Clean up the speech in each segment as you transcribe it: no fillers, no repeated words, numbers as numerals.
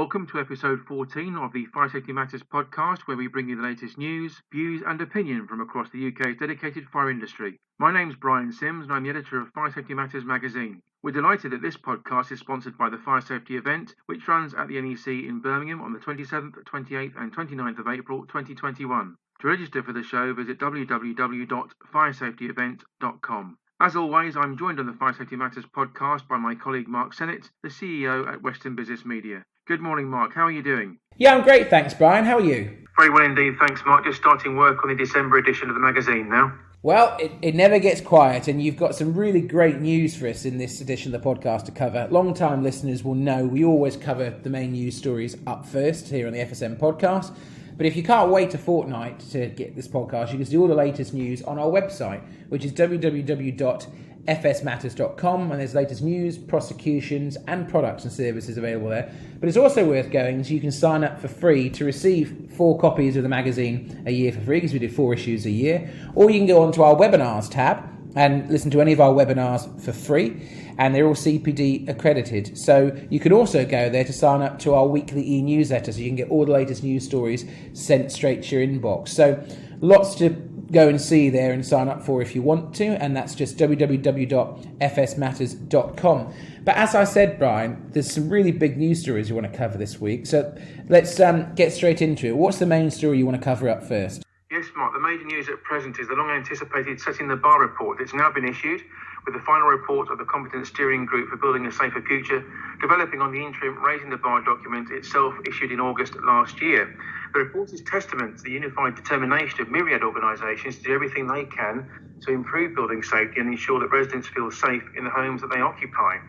Welcome to episode 14 of the Fire Safety Matters podcast, where we bring you the latest news, views and opinion from across the UK's dedicated fire industry. My name's Brian Sims and I'm the editor of Fire Safety Matters magazine. We're delighted that this podcast is sponsored by the Fire Safety event, which runs at the NEC in Birmingham on the 27th, 28th and 29th of April 2021. To register for the show, visit www.firesafetyevent.com. As always, I'm joined on the Fire Safety Matters podcast by my colleague Mark Sennett, the CEO at Western Business Media. Good morning, Mark. How are you doing? Yeah, I'm great, thanks, Brian. How are you? Very well indeed, thanks, Mark. Just starting work on the December edition of the magazine now. Well, it never gets quiet, and you've got some really great news for us in this edition of the podcast to cover. Long-time listeners will know we always cover the main news stories up first here on the FSM podcast. But if you can't wait a fortnight to get this podcast, you can see all the latest news on our website, which is www.fsmatters.com, and there's latest news, prosecutions and products and services available there. But it's also worth going, so you can sign up for free to receive 4 copies of the magazine a year for free, because we do 4 issues a year. Or you can go onto our webinars tab and listen to any of our webinars for free, and they're all CPD accredited. So you can also go there to sign up to our weekly e-newsletter, so you can get all the latest news stories sent straight to your inbox. So lots to go and see there and sign up for if you want to, and that's just www.fsmatters.com. But as I said, Brian, there's some really big news stories you want to cover this week, so let's get straight into it. What's the main story you want to cover up first? Yes, Mark, the major news at present is the long-anticipated Setting the Bar report that's now been issued, with the final report of the Competence Steering Group for Building a Safer Future developing on the interim Raising the Bar document itself, issued in August last year. The report is testament to the unified determination of myriad organisations to do everything they can to improve building safety and ensure that residents feel safe in the homes that they occupy.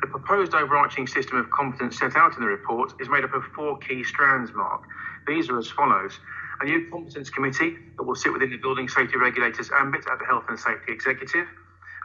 The proposed overarching system of competence set out in the report is made up of 4 key strands, Mark. These are as follows: a new competence committee that will sit within the building safety regulators ambit at the Health and Safety Executive,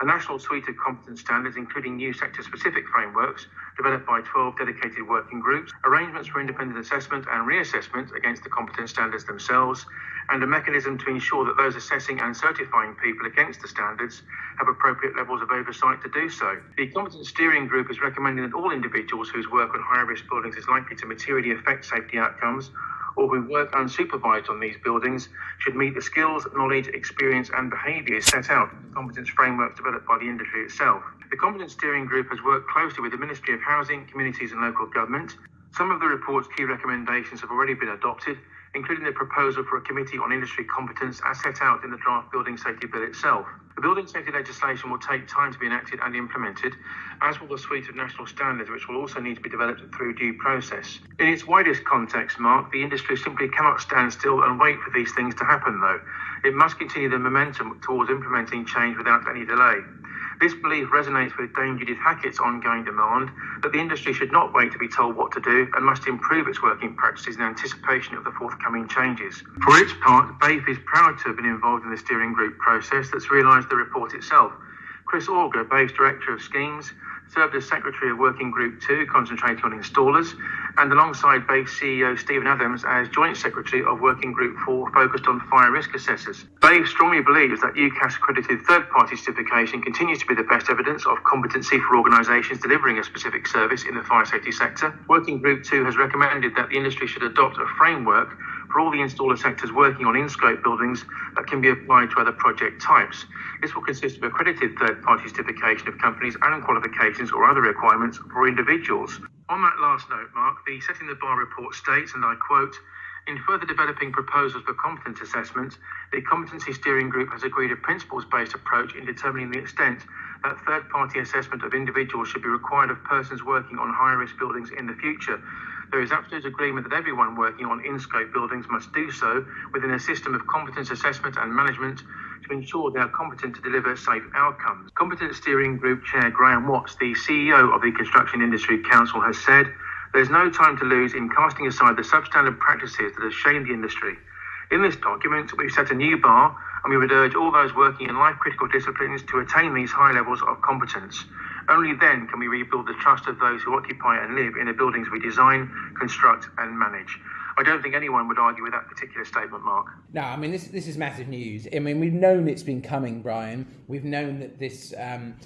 a national suite of competence standards including new sector-specific frameworks developed by 12 dedicated working groups, arrangements for independent assessment and reassessment against the competence standards themselves, and a mechanism to ensure that those assessing and certifying people against the standards have appropriate levels of oversight to do so. The Competence Steering Group is recommending that all individuals whose work on high-risk buildings is likely to materially affect safety outcomes or who work unsupervised on these buildings should meet the skills, knowledge, experience and behaviours set out in the competence frameworks developed by the industry itself. The Competence Steering Group has worked closely with the Ministry of Housing, Communities and Local Government. Some of the report's key recommendations have already been adopted, including the proposal for a committee on industry competence as set out in the draft Building Safety Bill itself. The building safety legislation will take time to be enacted and implemented, as will the suite of national standards, which will also need to be developed through due process. In its widest context, Mark, the industry simply cannot stand still and wait for these things to happen, though. It must continue the momentum towards implementing change without any delay. This belief resonates with Dame Judith Hackett's ongoing demand that the industry should not wait to be told what to do and must improve its working practices in anticipation of the forthcoming changes. For its part, BAFE is proud to have been involved in the steering group process that's realised the report itself. Chris Auger, BAFE's Director of Schemes, served as Secretary of Working Group 2, concentrating on installers, and alongside BAFE CEO Stephen Adams as Joint Secretary of Working Group 4, focused on fire risk assessors. BAFE strongly believes that UCAS-accredited third-party certification continues to be the best evidence of competency for organisations delivering a specific service in the fire safety sector. Working Group 2 has recommended that the industry should adopt a framework for all the installer sectors working on in-scope buildings that can be applied to other project types. This will consist of accredited third-party certification of companies and qualifications or other requirements for individuals. On that last note, Mark, the Setting the Bar report states, and I quote, "In further developing proposals for competence assessment, the Competency Steering Group has agreed a principles-based approach in determining the extent that third-party assessment of individuals should be required of persons working on high-risk buildings in the future. There is absolute agreement that everyone working on in-scope buildings must do so within a system of competence assessment and management to ensure they are competent to deliver safe outcomes." Competence Steering Group Chair Graham Watts, the CEO of the Construction Industry Council, has said, "There's no time to lose in casting aside the substandard practices that have shamed the industry. In this document, we've set a new bar, and we would urge all those working in life-critical disciplines to attain these high levels of competence. Only then can we rebuild the trust of those who occupy and live in the buildings we design, construct and manage." I don't think anyone would argue with that particular statement, Mark. No, I mean, this is massive news. I mean, we've known it's been coming, Brian. We've known that this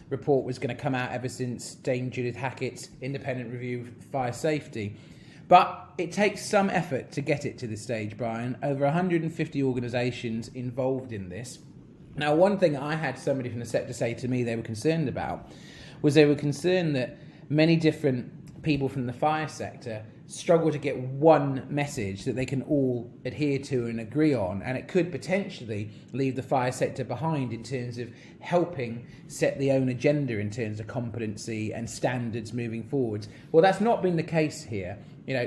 report was going to come out ever since Dame Judith Hackett's independent review of fire safety. But it takes some effort to get it to this stage, Brian. Over 150 organisations involved in this. Now, one thing I had somebody from the sector say to me they were concerned about was they were concerned that many different people from the fire sector struggle to get one message that they can all adhere to and agree on, and it could potentially leave the fire sector behind in terms of helping set the own agenda in terms of competency and standards moving forwards. Well, that's not been the case here.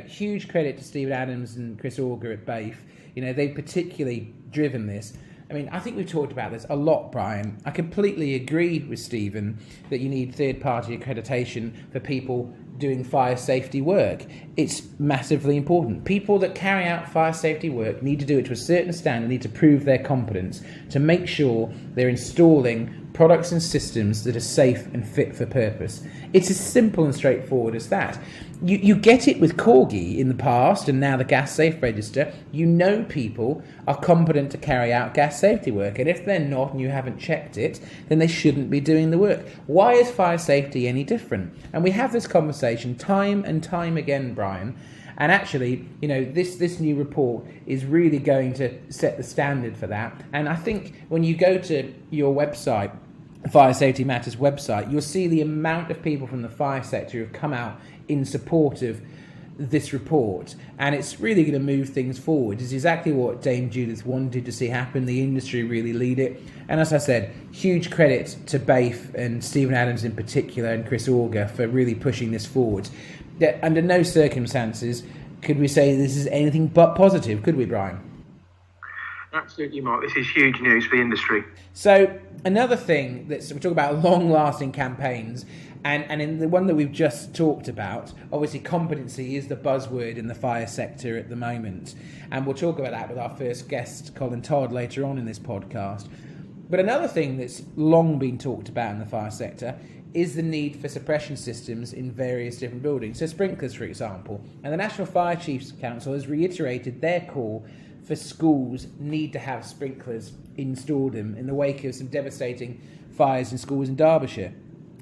Huge credit to Stephen Adams and Chris Auger at BAIF. They've particularly driven this. I think we've talked about this a lot, Brian. I completely agree with Stephen that you need third-party accreditation for people doing fire safety work. It's massively important. People that carry out fire safety work need to do it to a certain standard, need to prove their competence to make sure they're installing products and systems that are safe and fit for purpose. It's as simple and straightforward as that. You get it with Corgi in the past and now the Gas Safe Register. People are competent to carry out gas safety work, and if they're not and you haven't checked it, then they shouldn't be doing the work. Why is fire safety any different? And we have this conversation time and time again, Brian. And actually, this new report is really going to set the standard for that. And I think when you go to your website, Fire Safety Matters website, you'll see the amount of people from the fire sector who have come out in support of this report, and it's really going to move things forward. It's exactly what Dame Judith wanted to see happen. The industry really lead it, and as I said, huge credit to BAIF and Stephen Adams in particular and Chris Auger for really pushing this forward. Under no circumstances could we say this is anything but positive, could we, Brian? Absolutely, Mark. This is huge news for the industry. So another thing we talk about long-lasting campaigns, and in the one that we've just talked about, obviously competency is the buzzword in the fire sector at the moment, and we'll talk about that with our first guest, Colin Todd, later on in this podcast. But another thing that's long been talked about in the fire sector is the need for suppression systems in various different buildings. So sprinklers, for example. And the National Fire Chiefs Council has reiterated their call for schools need to have sprinklers installed in the wake of some devastating fires in schools in Derbyshire.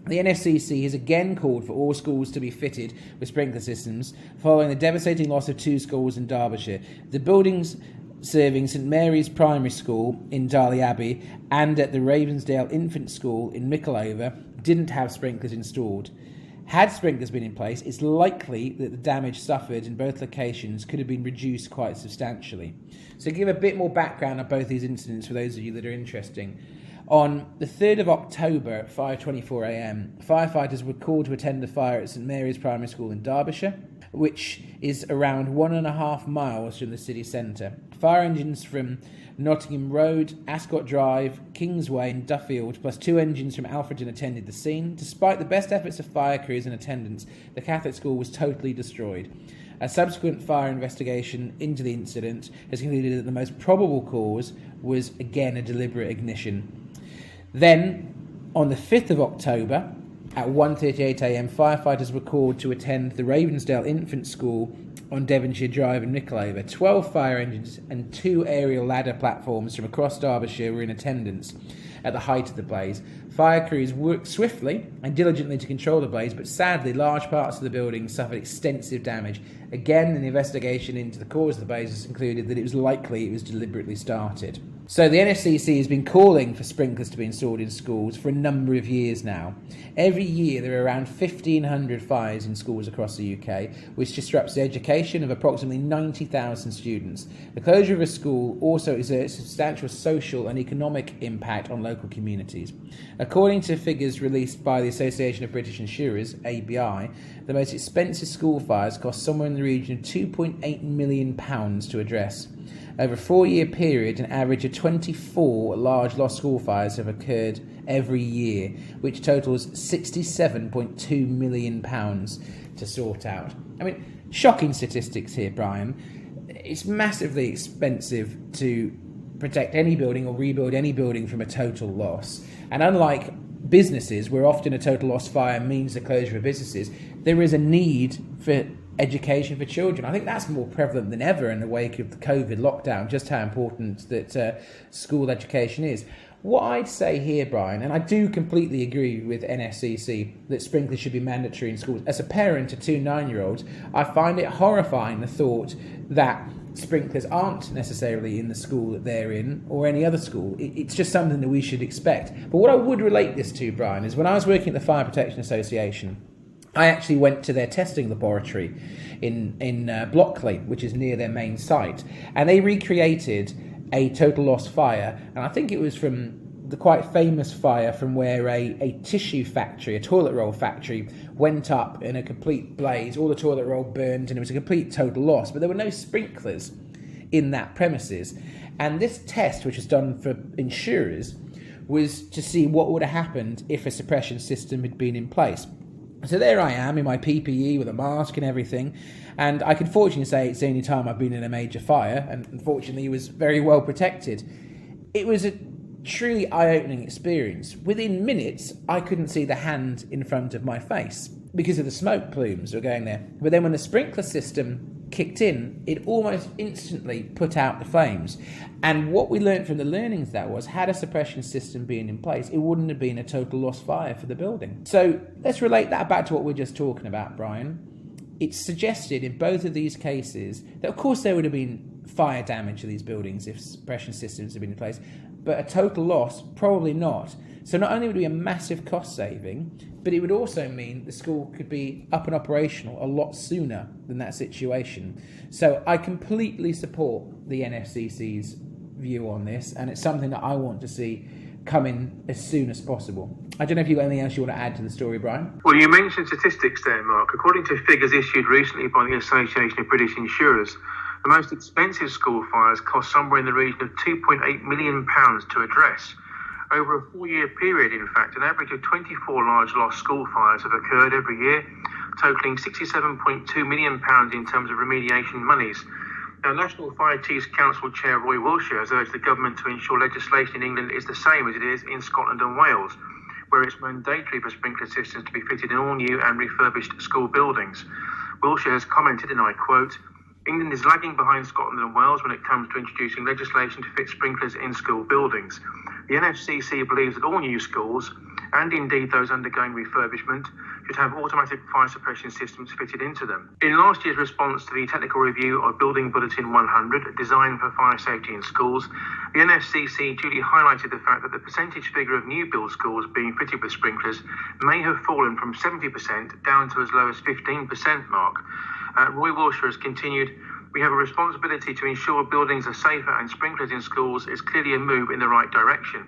The NFCC has again called for all schools to be fitted with sprinkler systems following the devastating loss of 2 schools in Derbyshire. The buildings serving St Mary's Primary School in Darley Abbey and at the Ravensdale Infant School in Mickleover didn't have sprinklers installed. Had sprinklers been in place, it's likely that the damage suffered in both locations could have been reduced quite substantially. So give a bit more background on both these incidents for those of you that are interested. On the 3rd of October at 5:24 a.m, firefighters were called to attend a fire at St Mary's Primary School in Derbyshire, which is around 1.5 miles from the city centre. Fire engines from Nottingham Road, Ascot Drive, Kingsway and Duffield, plus 2 engines from Alfreton attended the scene. Despite the best efforts of fire crews and attendants, the Catholic school was totally destroyed. A subsequent fire investigation into the incident has concluded that the most probable cause was, again, a deliberate ignition. Then, on the 5th of October, at 1:38 a.m, firefighters were called to attend the Ravensdale Infant School on Devonshire Drive in Mickleover. 12 fire engines and 2 aerial ladder platforms from across Derbyshire were in attendance at the height of the blaze. Fire crews worked swiftly and diligently to control the blaze, but sadly large parts of the building suffered extensive damage. Again, an investigation into the cause of the blaze has concluded that it was likely it was deliberately started. So the NFCC has been calling for sprinklers to be installed in schools for a number of years now. Every year there are around 1,500 fires in schools across the UK, which disrupts the education of approximately 90,000 students. The closure of a school also exerts substantial social and economic impact on local communities. According to figures released by the Association of British Insurers, ABI, the most expensive school fires cost somewhere in the region of £2.8 million to address. Over a 4-year period, an average of 24 large lost school fires have occurred every year, which totals £67.2 million to sort out. Shocking statistics here, Brian. It's massively expensive to protect any building or rebuild any building from a total loss. And unlike businesses, where often a total loss fire means the closure of businesses, there is a need for education for children. I think that's more prevalent than ever in the wake of the COVID lockdown, just how important that school education is. What I'd say here, Brian, and I do completely agree with NSCC that sprinklers should be mandatory in schools. As a parent of 2 9-year-olds, I find it horrifying, the thought that sprinklers aren't necessarily in the school that they're in or any other school. It's just something that we should expect. But what I would relate this to, Brian, is when I was working at the Fire Protection Association, I actually went to their testing laboratory in Blockley, which is near their main site, and they recreated a total loss fire, and I think it was from the quite famous fire from where a tissue factory, a toilet roll factory, went up in a complete blaze. All the toilet roll burned and it was a complete total loss, but there were no sprinklers in that premises. And this test, which was done for insurers, was to see what would have happened if a suppression system had been in place. So there I am in my PPE with a mask and everything, and I can fortunately say it's the only time I've been in a major fire, and unfortunately it was very well protected. It was a truly eye-opening experience. Within minutes, I couldn't see the hand in front of my face because of the smoke plumes that were going there. But then when the sprinkler system kicked in, it almost instantly put out the flames. And what we learned from the learnings that was, had a suppression system been in place, it wouldn't have been a total loss fire for the building. So let's relate that back to what we're just talking about, Brian. It's suggested in both of these cases that, of course, there would have been fire damage to these buildings if suppression systems had been in place, but a total loss, probably not. So not only would it be a massive cost saving, but it would also mean the school could be up and operational a lot sooner than that situation. So I completely support the NFCC's view on this, and it's something that I want to see come in as soon as possible. I don't know if you've got anything else you want to add to the story, Brian? Well, you mentioned statistics there, Mark. According to figures issued recently by the Association of British Insurers, the most expensive school fires cost somewhere in the region of £2.8 million to address. Over a 4-year period, in fact, an average of 24 large loss school fires have occurred every year, totalling £67.2 million in terms of remediation monies. Now, National Fire Chiefs Council Chair Roy Wiltshire has urged the government to ensure legislation in England is the same as it is in Scotland and Wales, where it's mandatory for sprinkler systems to be fitted in all new and refurbished school buildings. Wiltshire has commented, and I quote, "England is lagging behind Scotland and Wales when it comes to introducing legislation to fit sprinklers in school buildings. The NFCC believes that all new schools, and indeed those undergoing refurbishment, should have automatic fire suppression systems fitted into them." In last year's response to the technical review of Building Bulletin 100, Design for Fire Safety in Schools, the NFCC duly highlighted the fact that the percentage figure of new build schools being fitted with sprinklers may have fallen from 70% down to as low as 15%, Mark. Roy Wiltshire has continued, "We have a responsibility to ensure buildings are safer, and sprinklers in schools is clearly a move in the right direction.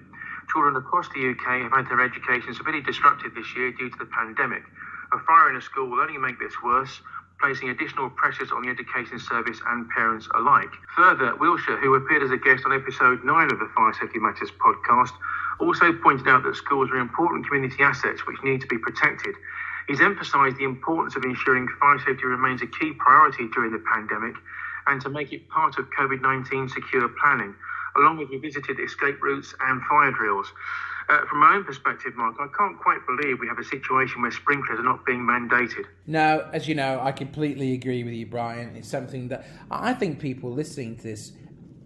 Children across the UK have had their education severely disrupted this year due to the pandemic. A fire in a school will only make this worse, placing additional pressures on the education service and parents alike." Further, Wiltshire, who appeared as a guest on episode 9 of the Fire Safety Matters podcast, also pointed out that schools are important community assets which need to be protected. He's emphasised the importance of ensuring fire safety remains a key priority during the pandemic and to make it part of COVID-19 secure planning, along with revisited escape routes and fire drills. From my own perspective, Mark, I can't quite believe we have a situation where sprinklers are not being mandated. No, as you know, I completely agree with you, Brian. It's something that I think people listening to this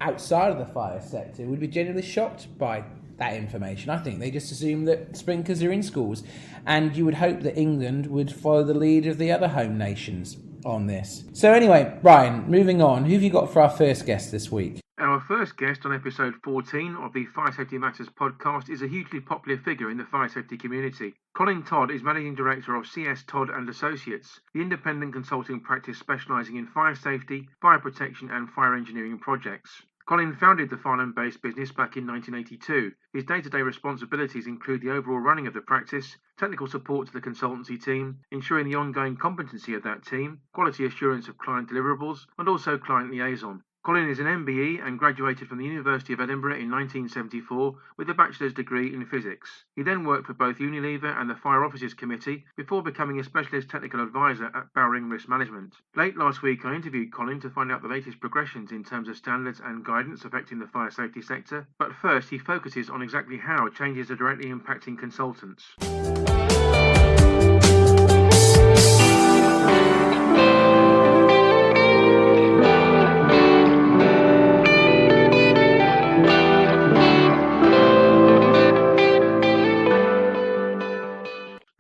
outside of the fire sector would be genuinely shocked by that information. I think they just assume that sprinklers are in schools, and you would hope that England would follow the lead of the other home nations on this. So anyway, Brian, moving on, who have you got for our first guest this week? Our first guest on episode 14 of the Fire Safety Matters podcast is a hugely popular figure in the fire safety community. Colin Todd is Managing Director of C.S. Todd Associates, the independent consulting practice specialising in fire safety, fire protection and fire engineering projects. Colin founded the Farnham-based business back in 1982. His day-to-day responsibilities include the overall running of the practice, technical support to the consultancy team, ensuring the ongoing competency of that team, quality assurance of client deliverables, and also client liaison. Colin is an MBE and graduated from the University of Edinburgh in 1974 with a bachelor's degree in physics. He then worked for both Unilever and the Fire Officers Committee before becoming a specialist technical advisor at Bowring Risk Management. Late last week I interviewed Colin to find out the latest progressions in terms of standards and guidance affecting the fire safety sector, but first he focuses on exactly how changes are directly impacting consultants.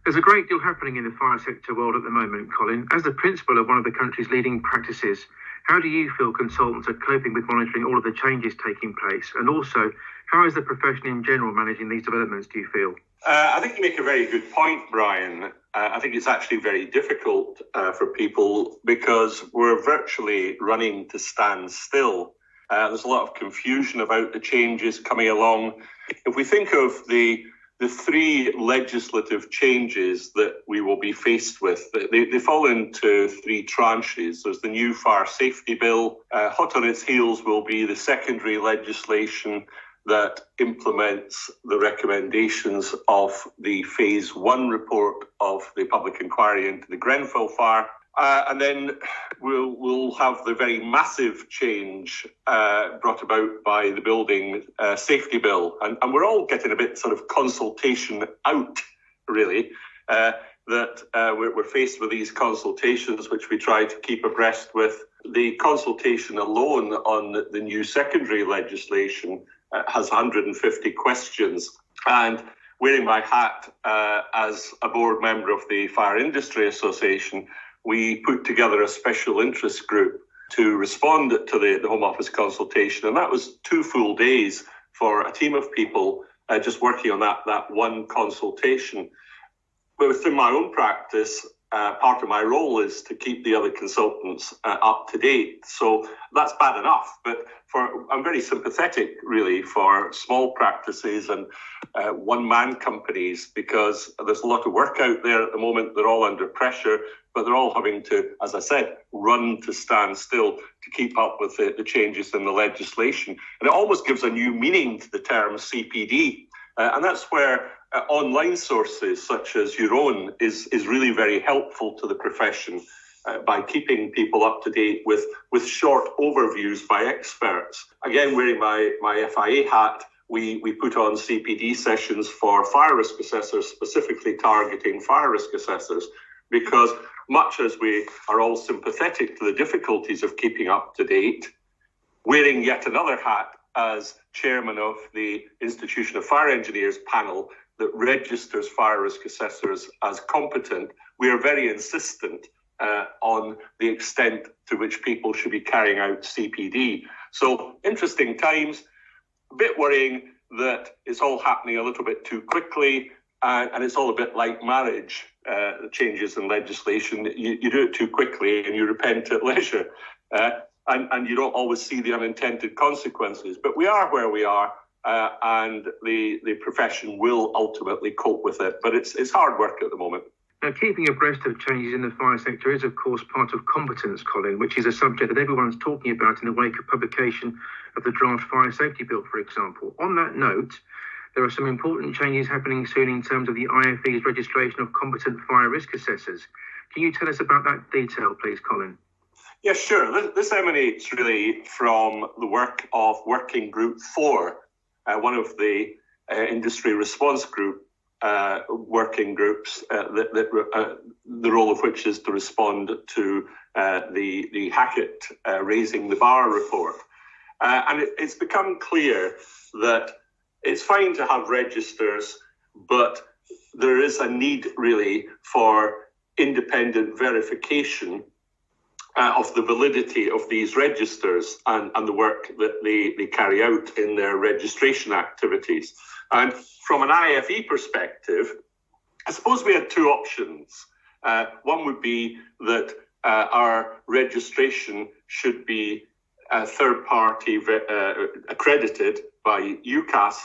There's a great deal happening in the fire sector world at the moment, Colin. As the principal of one of the country's leading practices, how do you feel consultants are coping with monitoring all of the changes taking place? And also, how is the profession in general managing these developments, do you feel? I think you make a very good point, Brian. I think it's actually very difficult for people because we're virtually running to stand still. There's a lot of confusion about the changes coming along. If we think of the three legislative changes that we will be faced with, they fall into three tranches. There's the new fire safety bill. Hot on its heels will be the secondary legislation that implements the recommendations of the Phase 1 report of the public inquiry into the Grenfell fire. And then we'll have the very massive change brought about by the building safety bill. And we're all getting a bit sort of consultation out, really, that we're faced with these consultations, which we try to keep abreast with. The consultation alone on the new secondary legislation has 150 questions. And wearing my hat as a board member of the Fire Industry Association, we put together a special interest group to respond to the Home Office consultation. And that was 2 full days for a team of people just working on that one consultation. But within my own practice, part of my role is to keep the other consultants up to date. So that's bad enough. But I'm very sympathetic, really, for small practices and one-man companies, because there's a lot of work out there at the moment. They're all under pressure, but they're all having to, as I said, run to stand still to keep up with the changes in the legislation. And it almost gives a new meaning to the term CPD. And that's where online sources such as your own is really very helpful to the profession by keeping people up to date with short overviews by experts. Again, wearing my FIA hat, we put on CPD sessions for fire risk assessors, specifically targeting fire risk assessors, because much as we are all sympathetic to the difficulties of keeping up to date, wearing yet another hat as chairman of the Institution of Fire Engineers panel that registers fire risk assessors as competent, we are very insistent on the extent to which people should be carrying out CPD. So interesting times, a bit worrying that it's all happening a little bit too quickly, and it's all a bit like marriage, the changes in legislation. You do it too quickly and you repent at leisure, and you don't always see the unintended consequences. But we are where we are, and the profession will ultimately cope with it. But it's hard work at the moment. Now, keeping abreast of changes in the fire sector is, of course, part of competence, Colin, which is a subject that everyone's talking about in the wake of publication of the draft fire safety bill, for example. On that note, there are some important changes happening soon in terms of the IFE's registration of competent fire risk assessors. Can you tell us about that detail, please, Colin? Yeah, sure. This emanates really from the work of Working Group 4, one of the industry response group working groups, the role of which is to respond to the Hackett raising the bar report. And it's become clear that it's fine to have registers, but there is a need really for independent verification of the validity of these registers and the work that they carry out in their registration activities. And from an IFE perspective, I suppose we had 2 options. One would be that our registration should be third-party accredited by UCAS,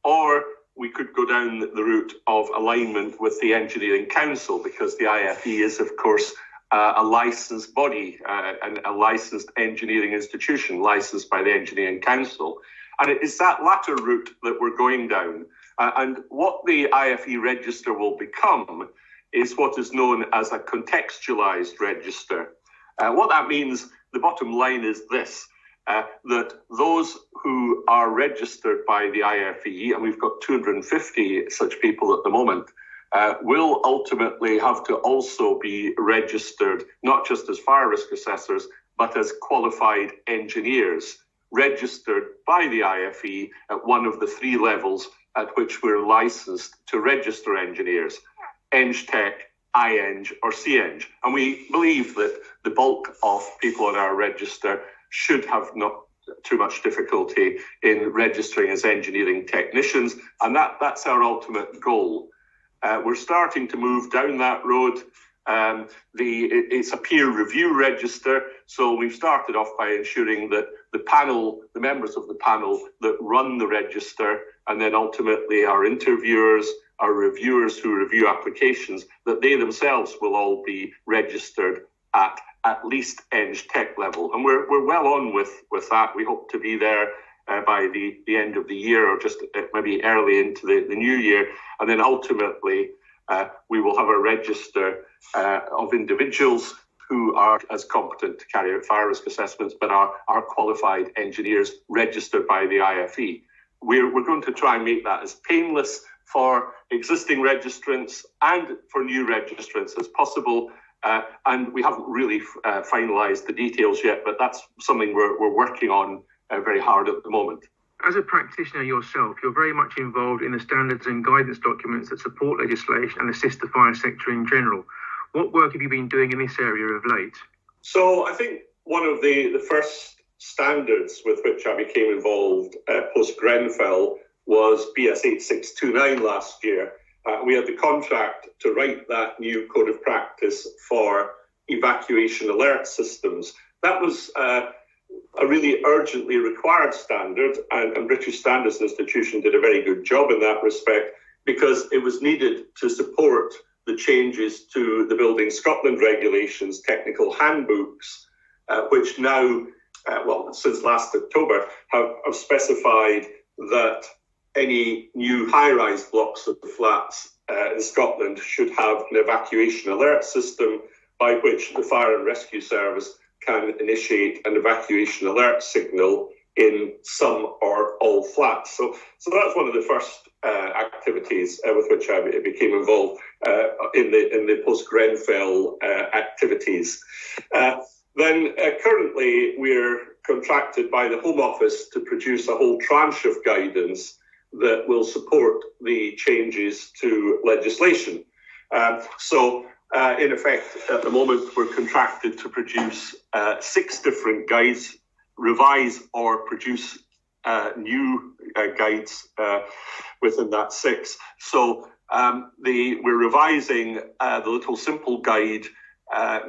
or we could go down the route of alignment with the Engineering Council, because the IFE is, of course, a licensed body and a licensed engineering institution, licensed by the Engineering Council. And it's that latter route that we're going down. And what the IFE register will become is what is known as a contextualized register. What that means, the bottom line is this, that those who are registered by the IFE, and we've got 250 such people at the moment, will ultimately have to also be registered, not just as fire risk assessors, but as qualified engineers, registered by the IFE at one of the 3 levels at which we're licensed to register engineers. EngTech, iEng or CEng. And we believe that the bulk of people on our register should have not too much difficulty in registering as engineering technicians, and that's our ultimate goal. We're starting to move down that road. It's a peer review register, so we've started off by ensuring that the members of the panel that run the register, and then ultimately our interviewers, our reviewers who review applications, that they themselves will all be registered at least EngTech level. And we're well on with that. We hope to be there by the end of the year, or just maybe early into the new year. And then ultimately, we will have a register of individuals who are as competent to carry out fire risk assessments, but are qualified engineers registered by the IFE. We're going to try and make that as painless for existing registrants and for new registrants as possible. And we haven't really finalised the details yet, but that's something we're working on very hard at the moment. As a practitioner yourself, you're very much involved in the standards and guidance documents that support legislation and assist the fire sector in general. What work have you been doing in this area of late? So I think one of the first standards with which I became involved post-Grenfell was BS 8629 last year. We had the contract to write that new code of practice for evacuation alert systems. That was a really urgently required standard, and British Standards Institution did a very good job in that respect, because it was needed to support the changes to the Building Scotland regulations, technical handbooks, which now, since last October, have specified that any new high-rise blocks of flats in Scotland should have an evacuation alert system by which the Fire and Rescue Service can initiate an evacuation alert signal in some or all flats. So that's one of the first activities with which I became involved in the post-Grenfell activities. Then currently we're contracted by the Home Office to produce a whole tranche of guidance that will support the changes to legislation. In effect, at the moment, we're contracted to produce 6 different guides, revise or produce new guides within that 6. So we're revising the little simple guide,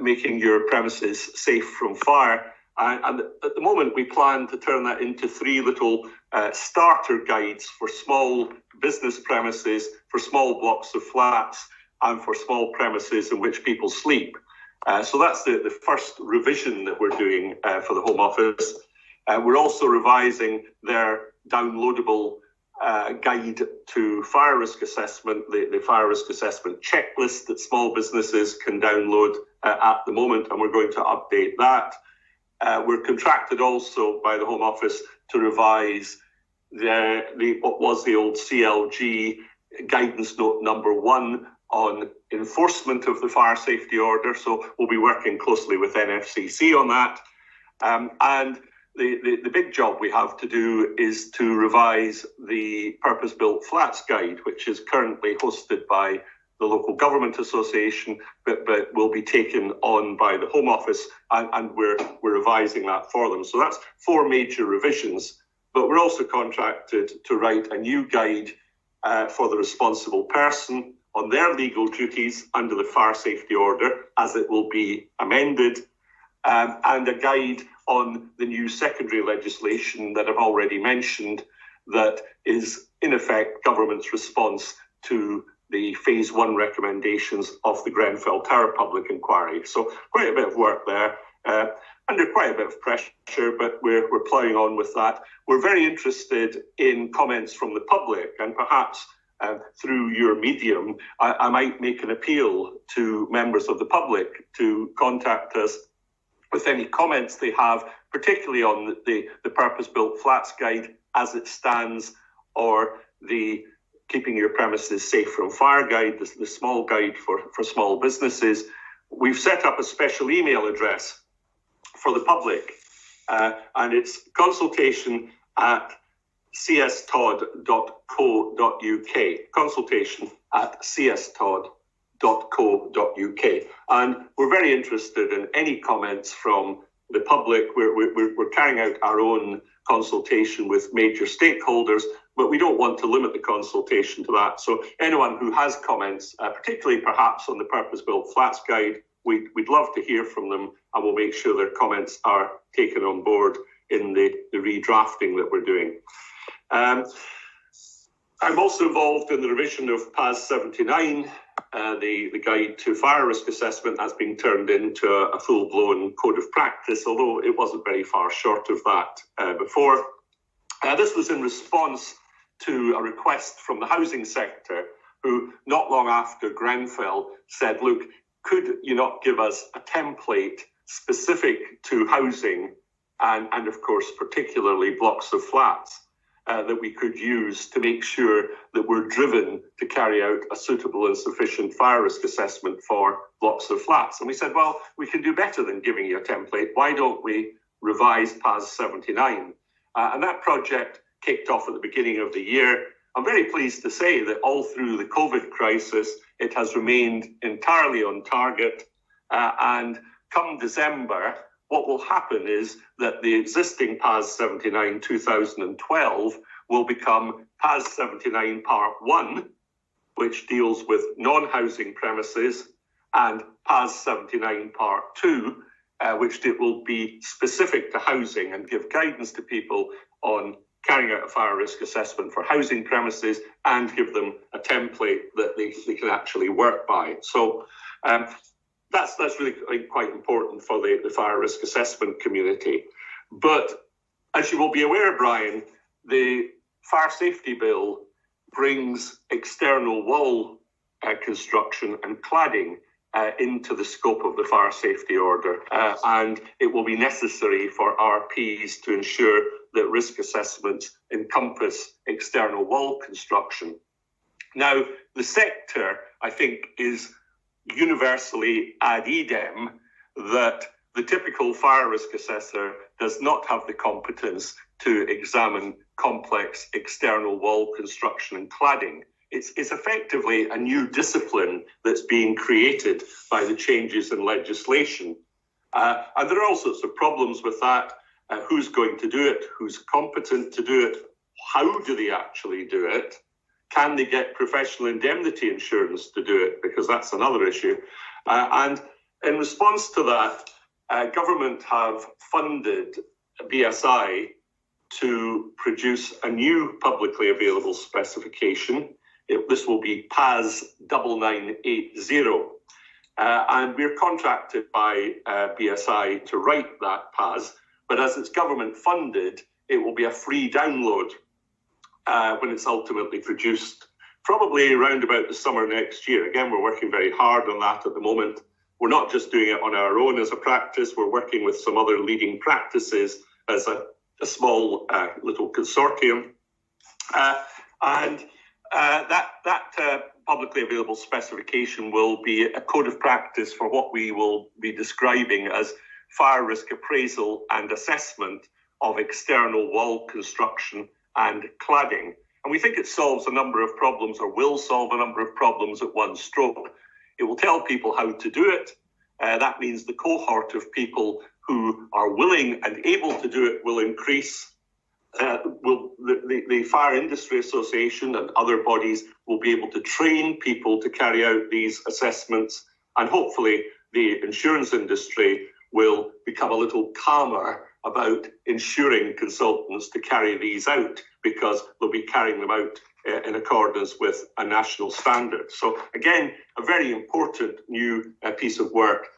making your premises safe from fire. And at the moment, we plan to turn that into 3 little starter guides for small business premises, for small blocks of flats, and for small premises in which people sleep. So that's the first revision that we're doing for the Home Office. We're also revising their downloadable guide to fire risk assessment, the fire risk assessment checklist that small businesses can download at the moment, and we're going to update that. We're contracted also by the Home Office to revise what was the old CLG guidance note number 1 on enforcement of the fire safety order. So we'll be working closely with NFCC on that. And the big job we have to do is to revise the purpose-built flats guide, which is currently hosted by the Local Government Association, but will be taken on by the Home Office, and we're revising that for them. So that's 4 major revisions. But we're also contracted to write a new guide for the responsible person on their legal duties under the fire safety order, as it will be amended, and a guide on the new secondary legislation that I've already mentioned, that is in effect government's response to the phase 1 recommendations of the Grenfell Tower public inquiry. So quite a bit of work there, under quite a bit of pressure, but we're ploughing on with that. We're very interested in comments from the public, and perhaps through your medium, I might make an appeal to members of the public to contact us with any comments they have, particularly on the purpose-built flats guide as it stands, or the keeping your premises safe from fire guide, the small guide for small businesses. We've set up a special email address for the public, and it's consultation@cstodd.co.uk, consultation@cstodd.co.uk. And we're very interested in any comments from the public. We're carrying out our own consultation with major stakeholders, but we don't want to limit the consultation to that. So anyone who has comments, particularly perhaps on the purpose-built flats guide, we'd love to hear from them, and we'll make sure their comments are taken on board in the redrafting that we're doing. I'm also involved in the revision of PAS 79, the guide to fire risk assessment has been turned into a full-blown code of practice, although it wasn't very far short of that before. This was in response to a request from the housing sector, who not long after Grenfell said, look, could you not give us a template specific to housing and of course, particularly blocks of flats that we could use to make sure that we're driven to carry out a suitable and sufficient fire risk assessment for blocks of flats. And we said, well, we can do better than giving you a template. Why don't we revise PAS 79? And that project kicked off at the beginning of the year. I'm very pleased to say that all through the COVID crisis, it has remained entirely on target. And come December, what will happen is that the existing PAS 79 2012 will become PAS 79 Part 1, which deals with non-housing premises, and PAS 79 Part 2, which it will be specific to housing and give guidance to people on carrying out a fire risk assessment for housing premises and give them a template that they can actually work by. So that's really quite important for the fire risk assessment community. But as you will be aware, Brian, the fire safety bill brings external wall construction and cladding into the scope of the fire safety order. And it will be necessary for RPs to ensure that risk assessments encompass external wall construction. Now, the sector, I think, is universally ad idem that the typical fire risk assessor does not have the competence to examine complex external wall construction and cladding. It's effectively a new discipline that's being created by the changes in legislation. And there are all sorts of problems with that. Who's going to do it? Who's competent to do it? How do they actually do it? Can they get professional indemnity insurance to do it? Because that's another issue. And in response to that, government have funded BSI to produce a new publicly available specification. This will be PAS 9980. And we're contracted by BSI to write that PAS, but as it's government funded, it will be a free download when it's ultimately produced, probably around about the summer next year. Again, we're working very hard on that at the moment. We're not just doing it on our own as a practice, we're working with some other leading practices as a small little consortium. That publicly available specification will be a code of practice for what we will be describing as fire risk appraisal and assessment of external wall construction and cladding. And we think it solves a number of problems, or will solve a number of problems at one stroke. It will tell people how to do it. That means the cohort of people who are willing and able to do it will increase. The Fire Industry Association and other bodies will be able to train people to carry out these assessments, and hopefully the insurance industry will become a little calmer about ensuring consultants to carry these out, because they'll be carrying them out in accordance with a national standard. So again, a very important new piece of work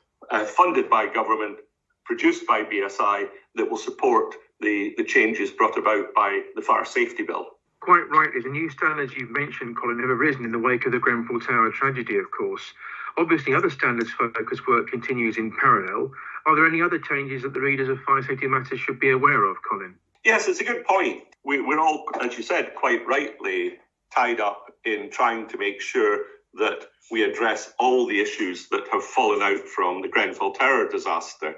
funded by government, produced by BSI, that will support the changes brought about by the Fire Safety Bill. Quite rightly, the new standards you've mentioned, Colin, have arisen in the wake of the Grenfell Tower tragedy, of course. Obviously, other standards focused work continues in parallel. Are there any other changes that the readers of Fire Safety Matters should be aware of, Colin? Yes, it's a good point. We're all, as you said, quite rightly tied up in trying to make sure that we address all the issues that have fallen out from the Grenfell Tower disaster.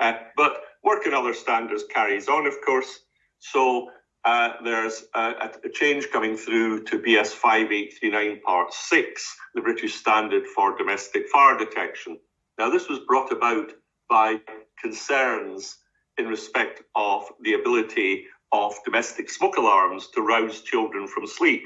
But work in other standards carries on, of course. So there's a change coming through to BS 5839 Part 6, the British Standard for Domestic Fire Detection. Now, this was brought about by concerns in respect of the ability of domestic smoke alarms to rouse children from sleep.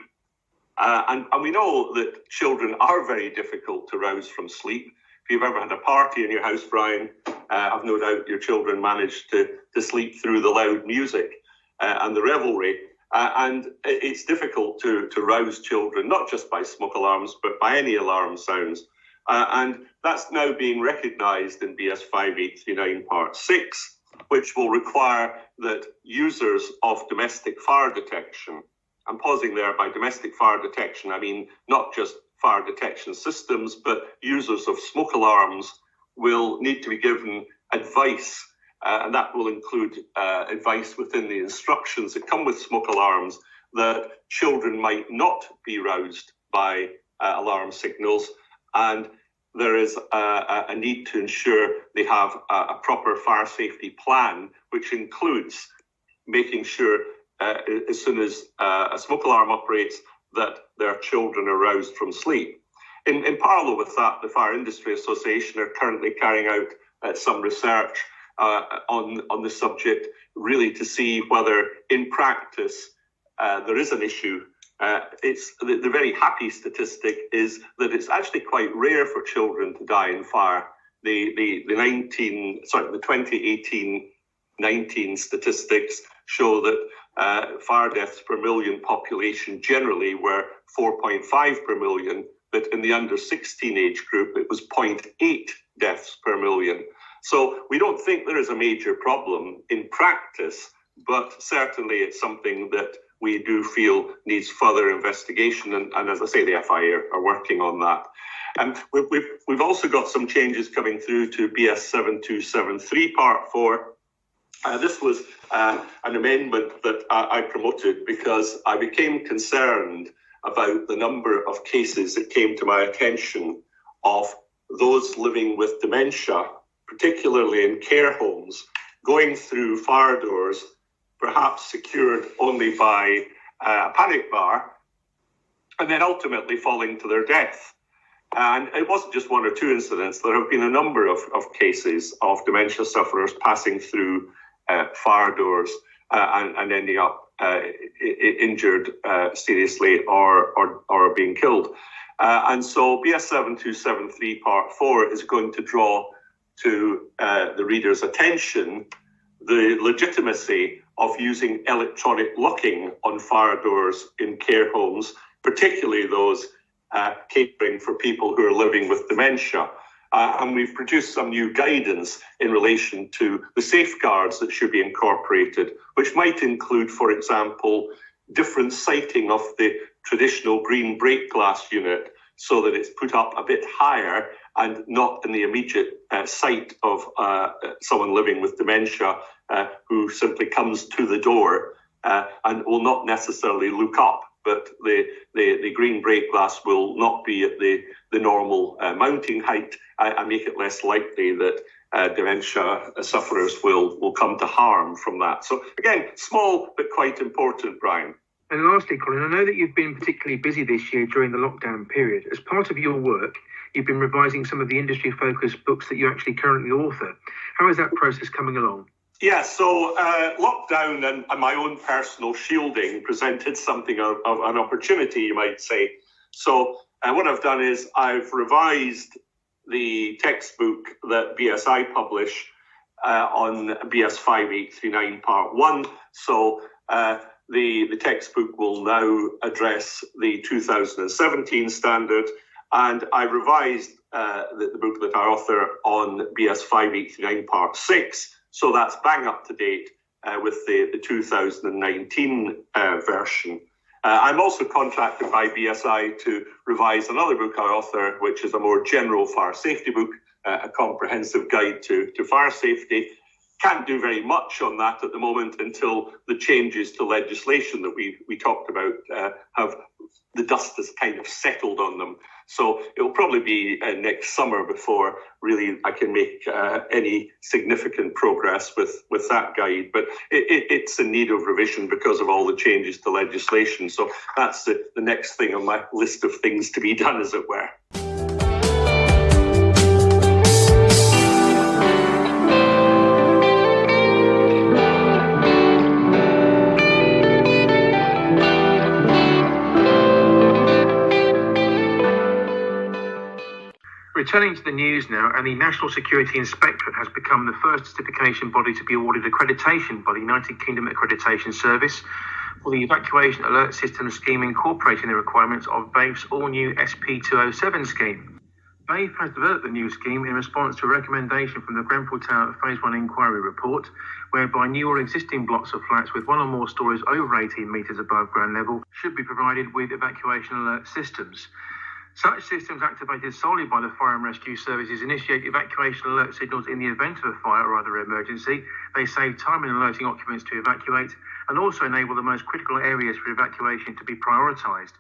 And we know that children are very difficult to rouse from sleep. If you've ever had a party in your house, Brian, I've no doubt your children managed to sleep through the loud music and the revelry. And it's difficult to rouse children, not just by smoke alarms, but by any alarm sounds. And that's now being recognised in BS 5839 Part 6, which will require that users of domestic fire detection, I'm pausing there, by domestic fire detection, I mean not just fire detection systems, but users of smoke alarms will need to be given advice, and that will include advice within the instructions that come with smoke alarms that children might not be roused by alarm signals, and there is a need to ensure they have a proper fire safety plan, which includes making sure as soon as a smoke alarm operates that their children are roused from sleep. In parallel with that, the Fire Industry Association are currently carrying out some research on the subject, really to see whether in practice there is an issue. It's the very happy statistic is that it's actually quite rare for children to die in fire. The 2018-19 statistics show that fire deaths per million population generally were 4.5 per million, but in the under 16 age group it was 0.8 deaths per million. So we don't think there is a major problem in practice, but certainly it's something that we do feel needs further investigation, and as I say, the FIA are working on that. And we've also got some changes coming through to BS 7273 Part 4. This was an amendment that I promoted because I became concerned about the number of cases that came to my attention of those living with dementia, particularly in care homes, going through fire doors, perhaps secured only by a panic bar, and then ultimately falling to their death. And it wasn't just one or two incidents. There have been a number of cases of dementia sufferers passing through fire doors and ending up injured seriously or being killed. And so BS 7273 Part 4 is going to draw to the reader's attention the legitimacy of using electronic locking on fire doors in care homes, particularly those catering for people who are living with dementia. And we've produced some new guidance in relation to the safeguards that should be incorporated, which might include, for example, different sighting of the traditional green break glass unit so that it's put up a bit higher and not in the immediate sight of someone living with dementia who simply comes to the door and will not necessarily look up. But the green break glass will not be at the normal mounting height and make it less likely that dementia sufferers will come to harm from that. So again, small but quite important, Brian. And lastly, Colin, I know that you've been particularly busy this year during the lockdown period. As part of your work, you've been revising some of the industry-focused books that you actually currently author. How is that process coming along? Yeah, so lockdown and my own personal shielding presented something of an opportunity, you might say. So what I've done is I've revised the textbook that BSI publish on BS 5839 Part 1. So the textbook will now address the 2017 standard, and I revised the book that I author on BS 5839 Part 6. So that's bang up to date with the 2019 version. I'm also contracted by BSI to revise another book I author, which is a more general fire safety book, a comprehensive guide to fire safety. can't do very much on that at the moment until the changes to legislation that we talked about have the dust has kind of settled on them. So it will probably be next summer before really I can make any significant progress with that guide. But it's in need of revision because of all the changes to legislation. So that's the next thing on my list of things to be done, as it were. Returning to the news now, and the National Security Inspectorate has become the first certification body to be awarded accreditation by the United Kingdom Accreditation Service for the Evacuation Alert System scheme incorporating the requirements of BAIF's all-new SP207 scheme. BAIF has developed the new scheme in response to a recommendation from the Grenfell Tower Phase 1 inquiry report, whereby new or existing blocks of flats with one or more stories over 18 metres above ground level should be provided with evacuation alert systems. Such systems, activated solely by the Fire and Rescue Services, initiate evacuation alert signals in the event of a fire or other emergency. They save time in alerting occupants to evacuate and also enable the most critical areas for evacuation to be prioritised.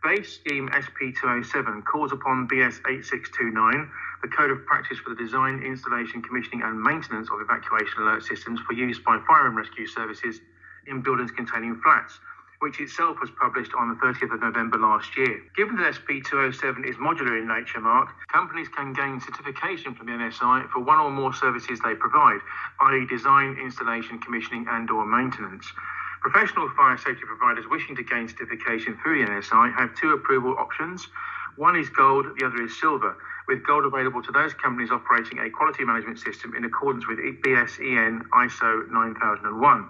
BAIF Scheme SP207 calls upon BS 8629, the Code of Practice for the Design, Installation, Commissioning and Maintenance of Evacuation Alert Systems for use by Fire and Rescue Services in buildings containing flats, which itself was published on the 30th of November last year. Given that SP207 is modular in nature, Mark, companies can gain certification from the NSI for one or more services they provide, i.e. design, installation, commissioning and or maintenance. Professional fire safety providers wishing to gain certification through the NSI have two approval options. One is gold, the other is silver, with gold available to those companies operating a quality management system in accordance with BSEN ISO 9001.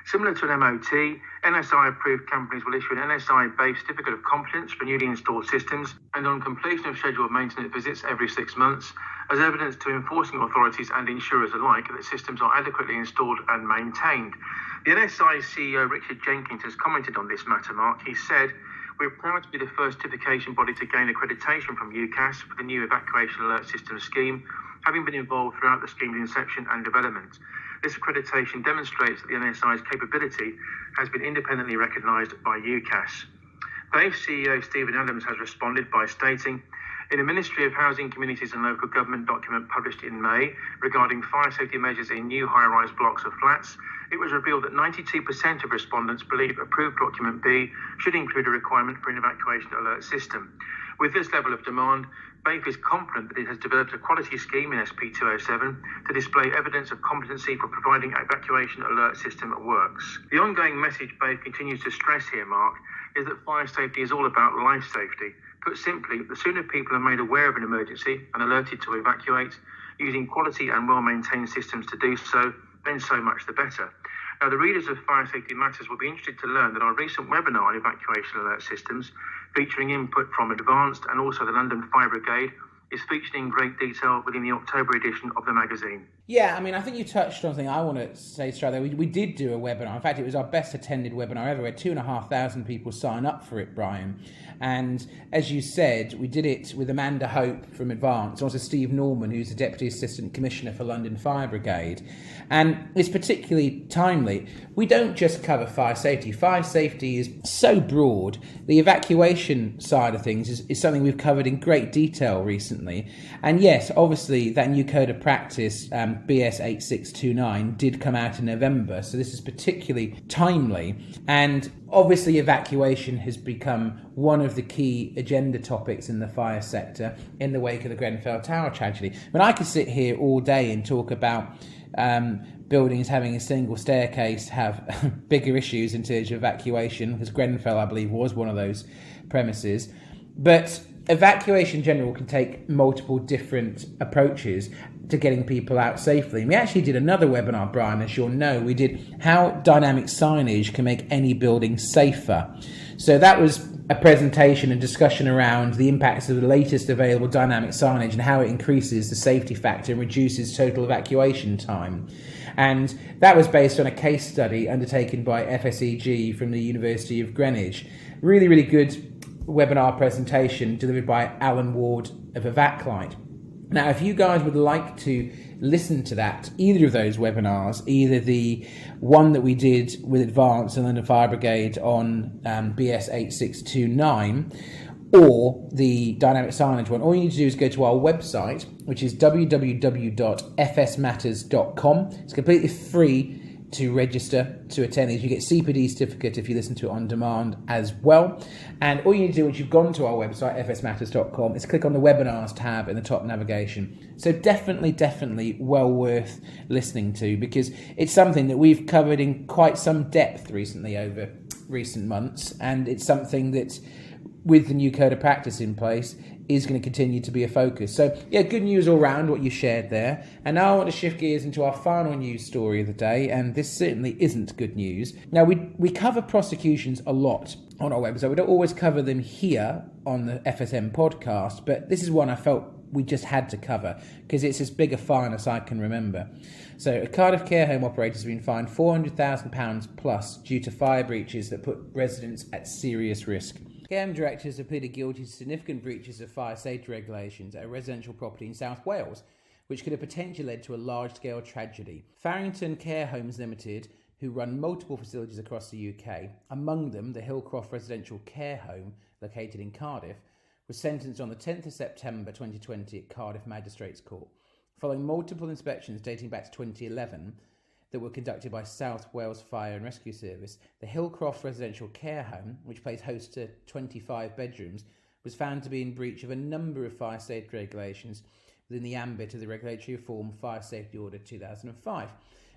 Similar to an MOT, NSI-approved companies will issue an NSI-based certificate of competence for newly installed systems and on completion of scheduled maintenance visits every 6 months, as evidence to enforcing authorities and insurers alike that systems are adequately installed and maintained. The NSI CEO Richard Jenkins has commented on this matter, Mark. He said, "We're proud to be the first certification body to gain accreditation from UCAS for the new Evacuation Alert System scheme, having been involved throughout the scheme's inception and development. This accreditation demonstrates that the NSI's capability has been independently recognised by UCAS." BAIF CEO Stephen Adams has responded by stating, "In the Ministry of Housing, Communities and Local Government document published in May regarding fire safety measures in new high-rise blocks of flats, it was revealed that 92% of respondents believe approved document B should include a requirement for an evacuation alert system. With this level of demand, BAIF is confident that it has developed a quality scheme in SP207 to display evidence of competency for providing evacuation alert system works." The ongoing message BAIF continues to stress here, Mark, is that fire safety is all about life safety. Put simply, the sooner people are made aware of an emergency and alerted to evacuate, using quality and well-maintained systems to do so, then so much the better. Now, the readers of Fire Safety Matters will be interested to learn that our recent webinar on evacuation alert systems, featuring input from Advanced and also the London Fire Brigade, is featured in great detail within the October edition of the magazine. Yeah, I mean, I think you touched on something I want to say straight away. We did do a webinar. In fact, it was our best attended webinar ever. We had 2,500 people sign up for it, Brian. And as you said, we did it with Amanda Hope from Advanced, also Steve Norman, who's the Deputy Assistant Commissioner for London Fire Brigade. And it's particularly timely. We don't just cover fire safety. Fire safety is so broad. The evacuation side of things is something we've covered in great detail recently. And yes, obviously, that new Code of Practice, BS 8629, did come out in November. So this is particularly timely. And obviously, evacuation has become one of the key agenda topics in the fire sector in the wake of the Grenfell Tower tragedy. I mean, I could sit here all day and talk about buildings having a single staircase have bigger issues in terms of evacuation, because Grenfell, I believe, was one of those premises. But evacuation in general can take multiple different approaches to getting people out safely. And we actually did another webinar, Brian, as you'll know. We did how dynamic signage can make any building safer. So that was a presentation and discussion around the impacts of the latest available dynamic signage and how it increases the safety factor and reduces total evacuation time. And that was based on a case study undertaken by FSEG from the University of Greenwich. Really, really good webinar presentation delivered by Alan Ward of EvacLight. Now, if you guys would like to listen to that, either of those webinars, either the one that we did with Advance and London Fire Brigade on BS 8629, or the dynamic signage one, all you need to do is go to our website, which is www.fsmatters.com. It's completely free to register to attend these. You get CPD certificate if you listen to it on demand as well. And all you need to do once you've gone to our website, fsmatters.com, is click on the webinars tab in the top navigation. So definitely well worth listening to, because it's something that we've covered in quite some depth recently over recent months, and it's something that, with the new code of practice in place, is going to continue to be a focus. So, yeah, good news all round, what you shared there. And now I want to shift gears into our final news story of the day, and this certainly isn't good news. Now, we cover prosecutions a lot on our website. We don't always cover them here on the FSM podcast, but this is one I felt we just had to cover because it's as big a fine as I can remember. So, a Cardiff care home operator has been fined £400,000 plus due to fire breaches that put residents at serious risk. Care home directors have pleaded guilty to significant breaches of fire safety regulations at a residential property in South Wales, which could have potentially led to a large-scale tragedy. Farrington Care Homes Limited, who run multiple facilities across the UK, among them the Hillcroft Residential Care Home, located in Cardiff, was sentenced on the 10th of September 2020 at Cardiff Magistrates Court. Following multiple inspections dating back to 2011, that were conducted by South Wales Fire and Rescue Service, the Hillcroft Residential Care Home, which plays host to 25 bedrooms, was found to be in breach of a number of fire safety regulations within the ambit of the Regulatory Reform Fire Safety Order 2005,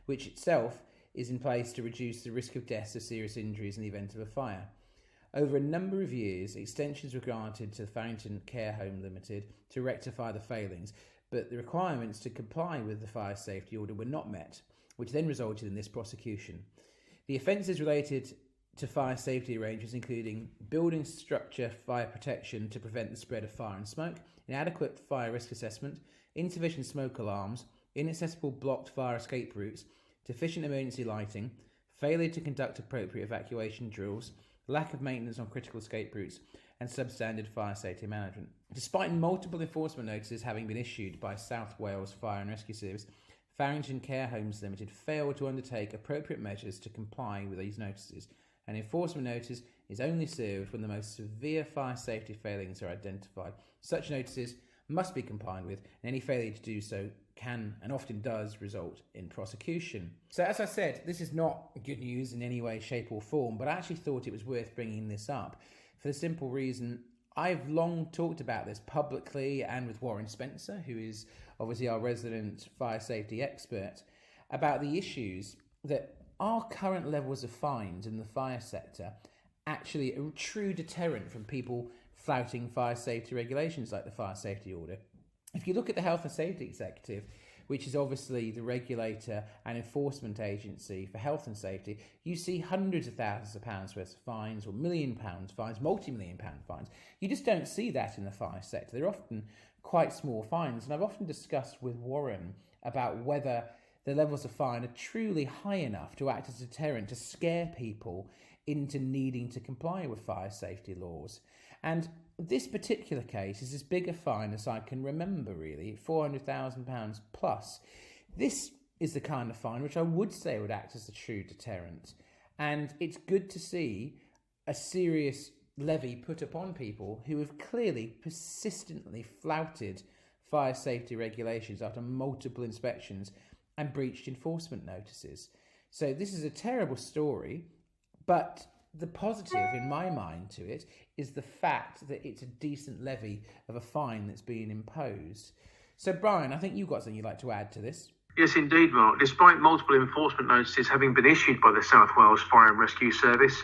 which itself is in place to reduce the risk of deaths or serious injuries in the event of a fire. Over a number of years, extensions were granted to the Farrington Care Home Limited to rectify the failings, but the requirements to comply with the fire safety order were not met, which then resulted in this prosecution. The offences related to fire safety arrangements including building structure fire protection to prevent the spread of fire and smoke, inadequate fire risk assessment, insufficient smoke alarms, inaccessible blocked fire escape routes, deficient emergency lighting, failure to conduct appropriate evacuation drills, lack of maintenance on critical escape routes, and substandard fire safety management. Despite multiple enforcement notices having been issued by South Wales Fire and Rescue Service, Farrington Care Homes Limited failed to undertake appropriate measures to comply with these notices. An enforcement notice is only served when the most severe fire safety failings are identified. Such notices must be complied with, and any failure to do so can and often does result in prosecution. So as I said, this is not good news in any way, shape or form, but I actually thought it was worth bringing this up for the simple reason I've long talked about this publicly and with Warren Spencer, who is obviously our resident fire safety expert, about the issues that our current levels of fines in the fire sector actually a true deterrent from people flouting fire safety regulations like the fire safety order. If you look at the Health and Safety Executive, which is obviously the regulator and enforcement agency for health and safety, you see hundreds of thousands of pounds worth of fines, or £1 million fines, multi-million pound fines. You just don't see that in the fire sector. They're often quite small fines, and I've often discussed with Warren about whether the levels of fine are truly high enough to act as a deterrent to scare people into needing to comply with fire safety laws. And this particular case is as big a fine as I can remember, really, £400,000 plus. This is the kind of fine which I would say would act as a true deterrent. And it's good to see a serious levy put upon people who have clearly persistently flouted fire safety regulations after multiple inspections and breached enforcement notices. So this is a terrible story, but the positive in my mind to it is the fact that it's a decent levy of a fine that's being imposed. So Brian, I think you've got something you'd like to add to this. Yes, indeed, Mark. Despite multiple enforcement notices having been issued by the South Wales Fire and Rescue Service,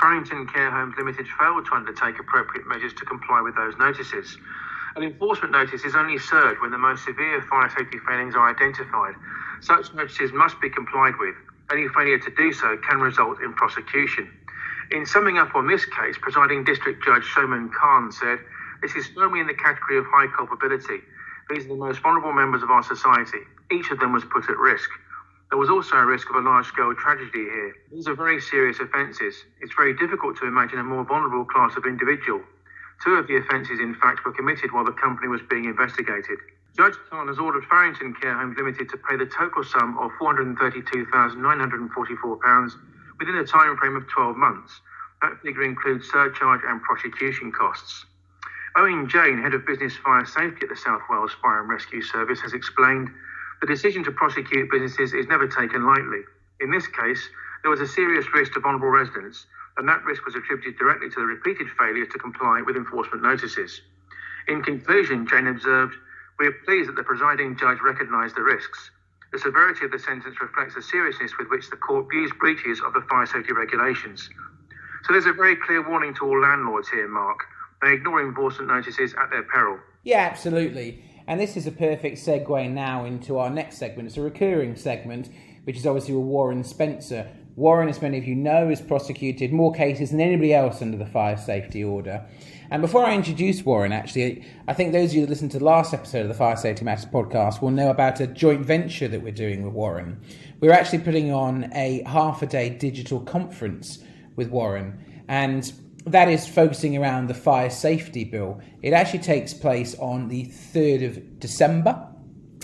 Farrington Care Homes Limited failed to undertake appropriate measures to comply with those notices. An enforcement notice is only served when the most severe fire safety failings are identified. Such notices must be complied with. Any failure to do so can result in prosecution. In summing up on this case, Presiding District Judge Soman Khan said, "This is firmly in the category of high culpability. These are the most vulnerable members of our society. Each of them was put at risk. There was also a risk of a large-scale tragedy here. These are very serious offences. It's very difficult to imagine a more vulnerable class of individual. Two of the offences, in fact, were committed while the company was being investigated." Judge Khan has ordered Farrington Care Homes Limited to pay the total sum of £432,944 within a time frame of 12 months. That figure includes surcharge and prosecution costs. Owen Jane, Head of Business Fire Safety at the South Wales Fire and Rescue Service, has explained the decision to prosecute businesses is never taken lightly. In this case, there was a serious risk to vulnerable residents, and that risk was attributed directly to the repeated failure to comply with enforcement notices. In conclusion, Jane observed, "We are pleased that the presiding judge recognised the risks. The severity of the sentence reflects the seriousness with which the court views breaches of the fire safety regulations." So there's a very clear warning to all landlords here, Mark. They ignore enforcement notices at their peril. Yeah, absolutely. And this is a perfect segue now into our next segment. It's a recurring segment, which is obviously with Warren Spencer. Warren, as many of you know, has prosecuted more cases than anybody else under the fire safety order. And before I introduce Warren, actually, I think those of you that listened to the last episode of the Fire Safety Matters podcast will know about a joint venture that we're doing with Warren. We're actually putting on a half-a-day digital conference with Warren, and that is focusing around the fire safety bill. It actually takes place on the 3rd of December.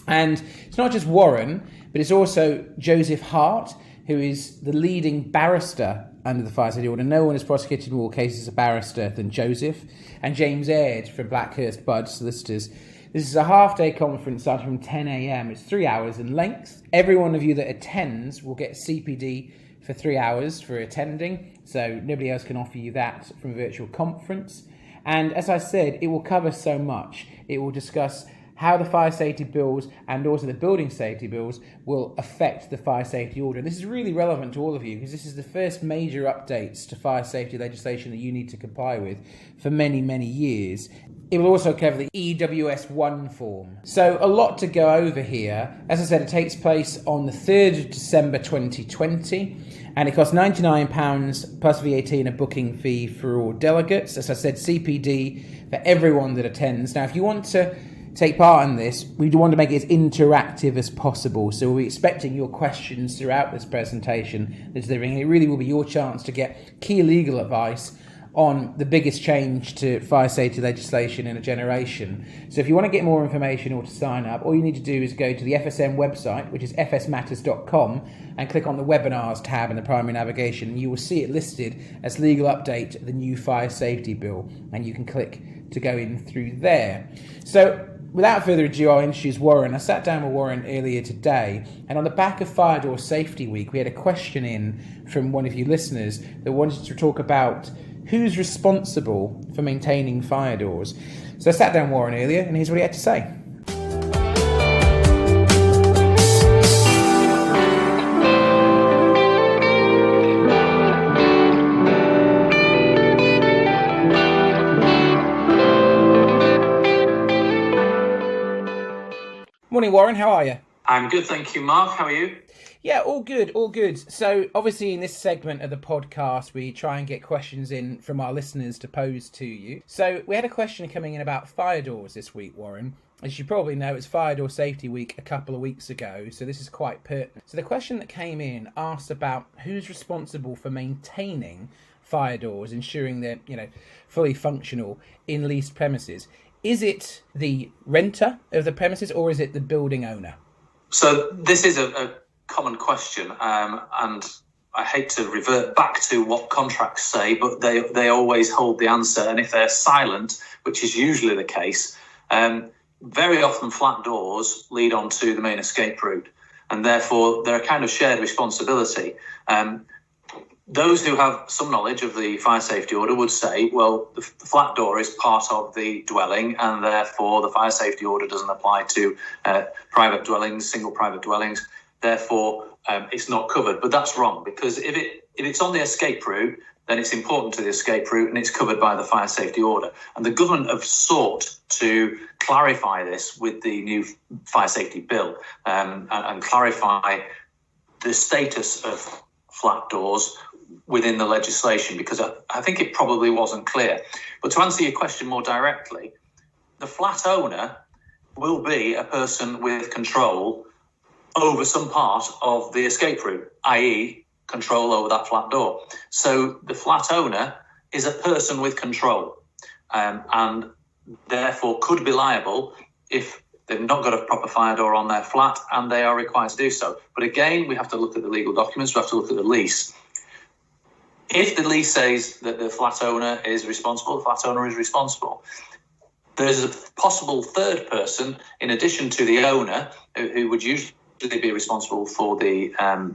And it's not just Warren, but it's also Joseph Hart, who is the leading barrister under the fire safety order. No one has prosecuted more cases as a barrister than Joseph. And James Aird from Blackhurst Budd Solicitors. This is a half-day conference starting from 10 a.m. It's 3 hours in length. Every one of you that attends will get CPD for 3 hours for attending, so nobody else can offer you that from a virtual conference. And as I said, it will cover so much. It will discuss how the fire safety bills and also the building safety bills will affect the fire safety order. And this is really relevant to all of you because this is the first major updates to fire safety legislation that you need to comply with for many, many years. It will also cover the EWS1 form. So a lot to go over here. As I said, it takes place on the 3rd of December 2020 and it costs £99 plus VAT and a booking fee for all delegates. As I said, CPD for everyone that attends. Now, if you want to take part in this, we want to make it as interactive as possible. So we'll be expecting your questions throughout this presentation that's delivering. It really will be your chance to get key legal advice on the biggest change to fire safety legislation in a generation. So if you want to get more information or to sign up, all you need to do is go to the FSM website, which is fsmatters.com, and click on the webinars tab in the primary navigation, and you will see it listed as legal update, the new fire safety bill, and you can click to go in through there. So without further ado, I'll introduce Warren. I sat down with Warren earlier today, and on the back of Fire Door Safety Week, we had a question in from one of you listeners that wanted to talk about who's responsible for maintaining fire doors. So I sat down with Warren earlier, and here's what he had to say. Morning, Warren. How are you? I'm good, thank you, Mark. How are you? Yeah, all good, all good. So obviously in this segment of the podcast, we try and get questions in from our listeners to pose to you. So we had a question coming in about fire doors this week, Warren. As you probably know, it's Fire Door Safety Week a couple of weeks ago, so this is quite pertinent. So the question that came in asked about who's responsible for maintaining fire doors, ensuring they're, fully functional in leased premises. Is it the renter of the premises or is it the building owner? So this is a common question, and I hate to revert back to what contracts say, but they always hold the answer. And if they're silent, which is usually the case, very often flat doors lead on to the main escape route, and therefore they're a kind of shared responsibility. Those who have some knowledge of the fire safety order would say, well, the flat door is part of the dwelling, and therefore the fire safety order doesn't apply to private dwellings, single private dwellings. Therefore, it's not covered. But that's wrong, because if it's on the escape route, then it's important to the escape route and it's covered by the fire safety order. And the government have sought to clarify this with the new fire safety bill and clarify the status of flat doors within the legislation, because I think it probably wasn't clear. But to answer your question more directly, the flat owner will be a person with control over some part of the escape route, i.e. control over that flat door. So the flat owner is a person with control and therefore could be liable if they've not got a proper fire door on their flat, and they are required to do so. But again, we have to look at the legal documents, we have to look at the lease. If the lease says that the flat owner is responsible, the flat owner is responsible. There's a possible third person, in addition to the owner, who would usually be responsible for the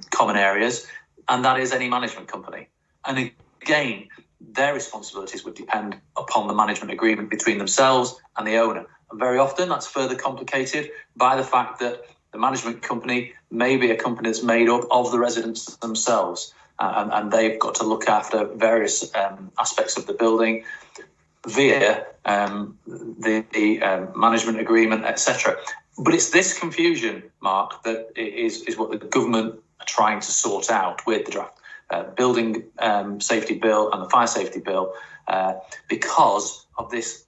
common areas, and that is any management company. And again, their responsibilities would depend upon the management agreement between themselves and the owner. And very often that's further complicated by the fact that the management company may be a company that's made up of the residents themselves, and they've got to look after various aspects of the building via the management agreement, etc. But it's this confusion, Mark, that is what the government are trying to sort out with the draft building safety bill and the fire safety bill, because of this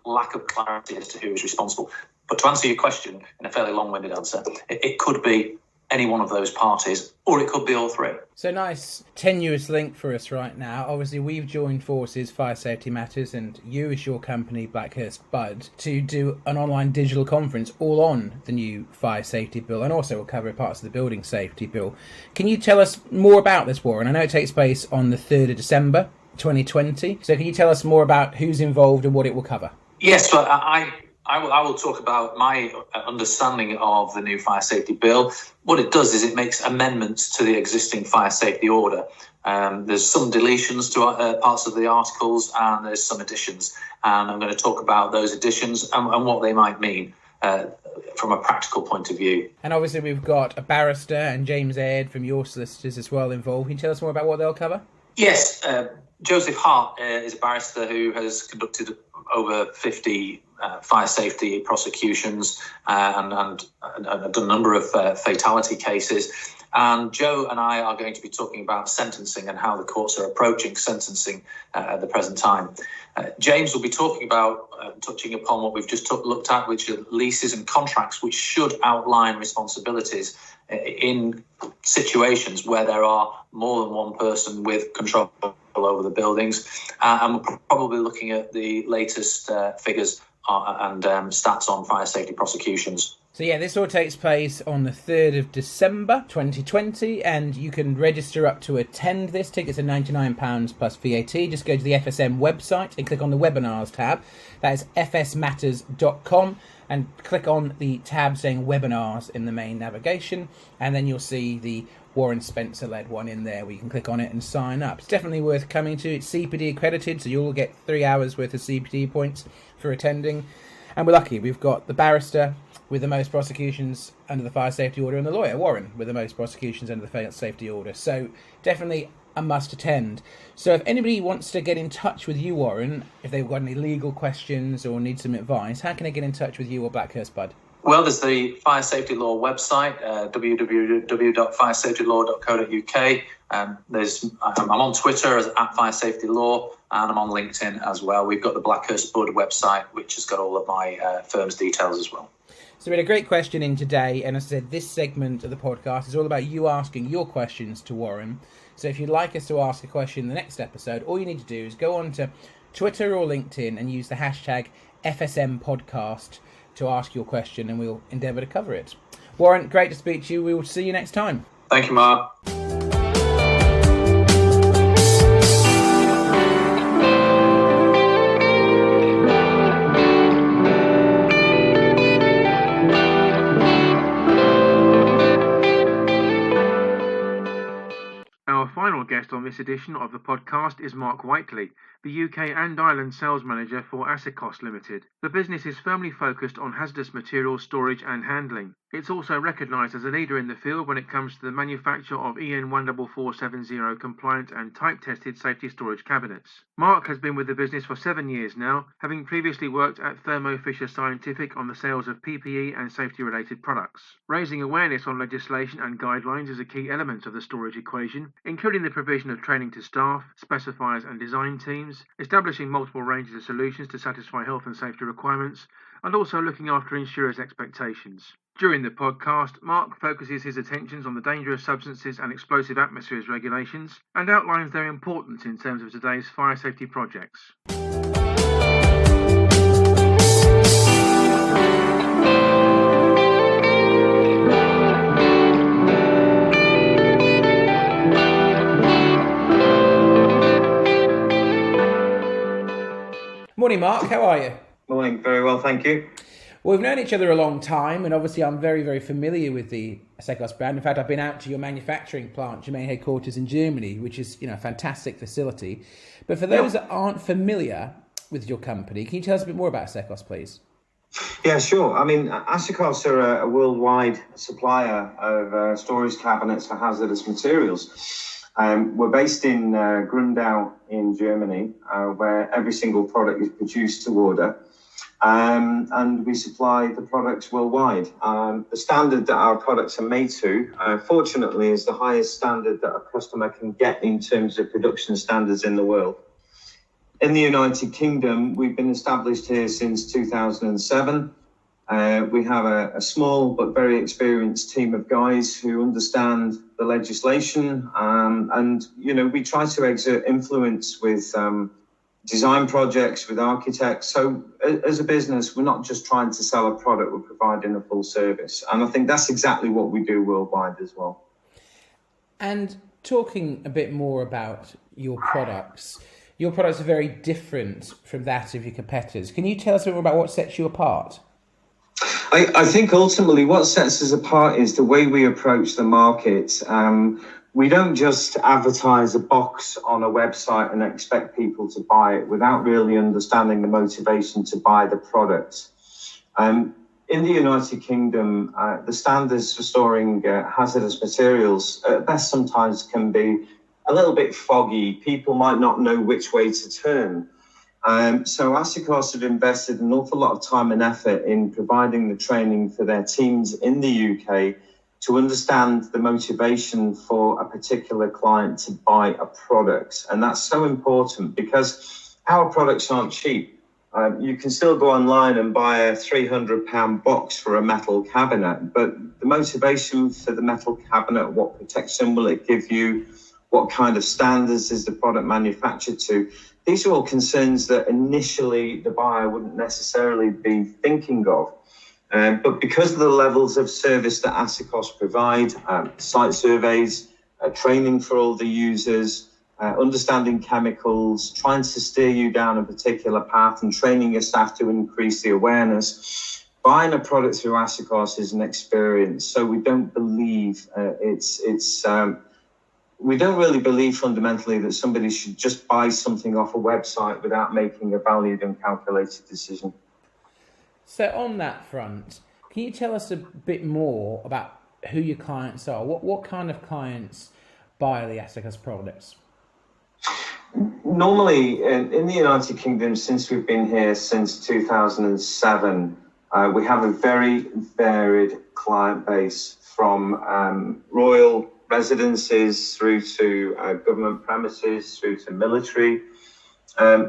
lack of clarity as to who is responsible. But to answer your question in a fairly long-winded answer, it could be any one of those parties, or it could be all three. So nice tenuous link for us right now. Obviously, we've joined forces, Fire Safety Matters, and you as your company, Blackhurst Budd, to do an online digital conference all on the new fire safety bill, and also we'll cover parts of the building safety bill. Can you tell us more about this, Warren? I know it takes place on the 3rd of December 2020. So can you tell us more about who's involved and what it will cover? Yes, well, I will talk about my understanding of the new fire safety bill. What it does is it makes amendments to the existing fire safety order. There's some deletions to parts of the articles, and there's some additions. And I'm going to talk about those additions and what they might mean from a practical point of view. And obviously we've got a barrister and James Aird from your solicitors as well involved. Can you tell us more about what they'll cover? Yes, Joseph Hart is a barrister who has conducted over 50 fire safety prosecutions and done a number of fatality cases. And Joe and I are going to be talking about sentencing and how the courts are approaching sentencing at the present time. James will be talking about touching upon what we've just looked at, which are leases and contracts, which should outline responsibilities in situations where there are more than one person with control over the buildings. And we're probably looking at the latest figures and stats on fire safety prosecutions. So yeah, this all takes place on the 3rd of December 2020, and you can register up to attend this. Tickets are £99 plus VAT. Just go to the FSM website and click on the webinars tab. That is fsmatters.com, and click on the tab saying webinars in the main navigation, and then you'll see the Warren Spencer led one in there where you can click on it and sign up. It's definitely worth coming to. It's CPD accredited, so you'll get 3 hours worth of CPD points for attending. And we're lucky, we've got the barrister with the most prosecutions under the fire safety order, and the lawyer, Warren, with the most prosecutions under the fire safety order. So definitely a must attend. So if anybody wants to get in touch with you, Warren, if they've got any legal questions or need some advice, how can they get in touch with you or Blackhurst Budd? Well, there's the Fire Safety Law website, www.firesafetylaw.co.uk. I'm on Twitter as @FireSafetyLaw, and I'm on LinkedIn as well. We've got the Blackhurst Budd website, which has got all of my firm's details as well. So we had a great question in today, and as I said, this segment of the podcast is all about you asking your questions to Warren. So if you'd like us to ask a question in the next episode, all you need to do is go on to Twitter or LinkedIn and use the hashtag FSMPodcast to ask your question, and we'll endeavour to cover it. Warren, great to speak to you. We will see you next time. Thank you, Mark. Our final guest on this edition of the podcast is Mark Whiteley, the UK and Ireland sales manager for asecos Limited. The business is firmly focused on hazardous materials storage and handling. It's also recognised as a leader in the field when it comes to the manufacture of EN 14470 compliant and type-tested safety storage cabinets. Mark has been with the business for 7 years now, having previously worked at Thermo Fisher Scientific on the sales of PPE and safety-related products. Raising awareness on legislation and guidelines is a key element of the storage equation, including the provision of training to staff, specifiers and design teams, establishing multiple ranges of solutions to satisfy health and safety requirements, and also looking after insurers' expectations. During the podcast, Mark focuses his attentions on the dangerous substances and explosive atmospheres regulations and outlines their importance in terms of today's fire safety projects. Morning, Mark. How are you? Morning. Very well, thank you. Well, we've known each other a long time, and obviously I'm very, very familiar with the asecos brand. In fact, I've been out to your manufacturing plant, your main headquarters in Germany, which is, a fantastic facility. But for those that aren't familiar with your company, can you tell us a bit more about asecos, please? Yeah, sure. I mean, asecos are a worldwide supplier of storage cabinets for hazardous materials. We're based in Grundau in Germany, where every single product is produced to order. And we supply the products worldwide. The standard that our products are made to, fortunately, is the highest standard that a customer can get in terms of production standards in the world. In the United Kingdom, we've been established here since 2007. We have a small but very experienced team of guys who understand the legislation. And we try to exert influence with design projects, with architects. So as a business, we're not just trying to sell a product, we're providing a full service. And I think that's exactly what we do worldwide as well. And talking a bit more about your products are very different from that of your competitors. Can you tell us a bit more about what sets you apart? I think ultimately what sets us apart is the way we approach the market. We don't just advertise a box on a website and expect people to buy it without really understanding the motivation to buy the product. In the United Kingdom, the standards for storing hazardous materials at best sometimes can be a little bit foggy. People might not know which way to turn. So asecos have invested an awful lot of time and effort in providing the training for their teams in the UK to understand the motivation for a particular client to buy a product. And that's so important because our products aren't cheap. You can still go online and buy a £300 box for a metal cabinet, but the motivation for the metal cabinet, what protection will it give you? What kind of standards is the product manufactured to? These are all concerns that initially the buyer wouldn't necessarily be thinking of. But because of the levels of service that asecos provide, site surveys, training for all the users, understanding chemicals, trying to steer you down a particular path and training your staff to increase the awareness, buying a product through asecos is an experience. So we don't believe we don't really believe fundamentally that somebody should just buy something off a website without making a valued and calculated decision. So on that front, can you tell us a bit more about who your clients are? What kind of clients buy the asecos products? Normally, in the United Kingdom, since we've been here since 2007, we have a very varied client base from royal residences through to government premises, through to military.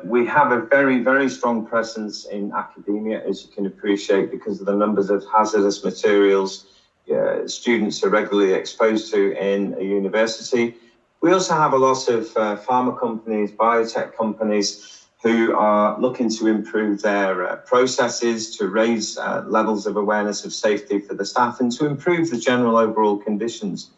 We have a very, very strong presence in academia, as you can appreciate, because of the numbers of hazardous materials students are regularly exposed to in a university. We also have a lot of pharma companies, biotech companies who are looking to improve their processes, to raise levels of awareness of safety for the staff and to improve the general overall conditions.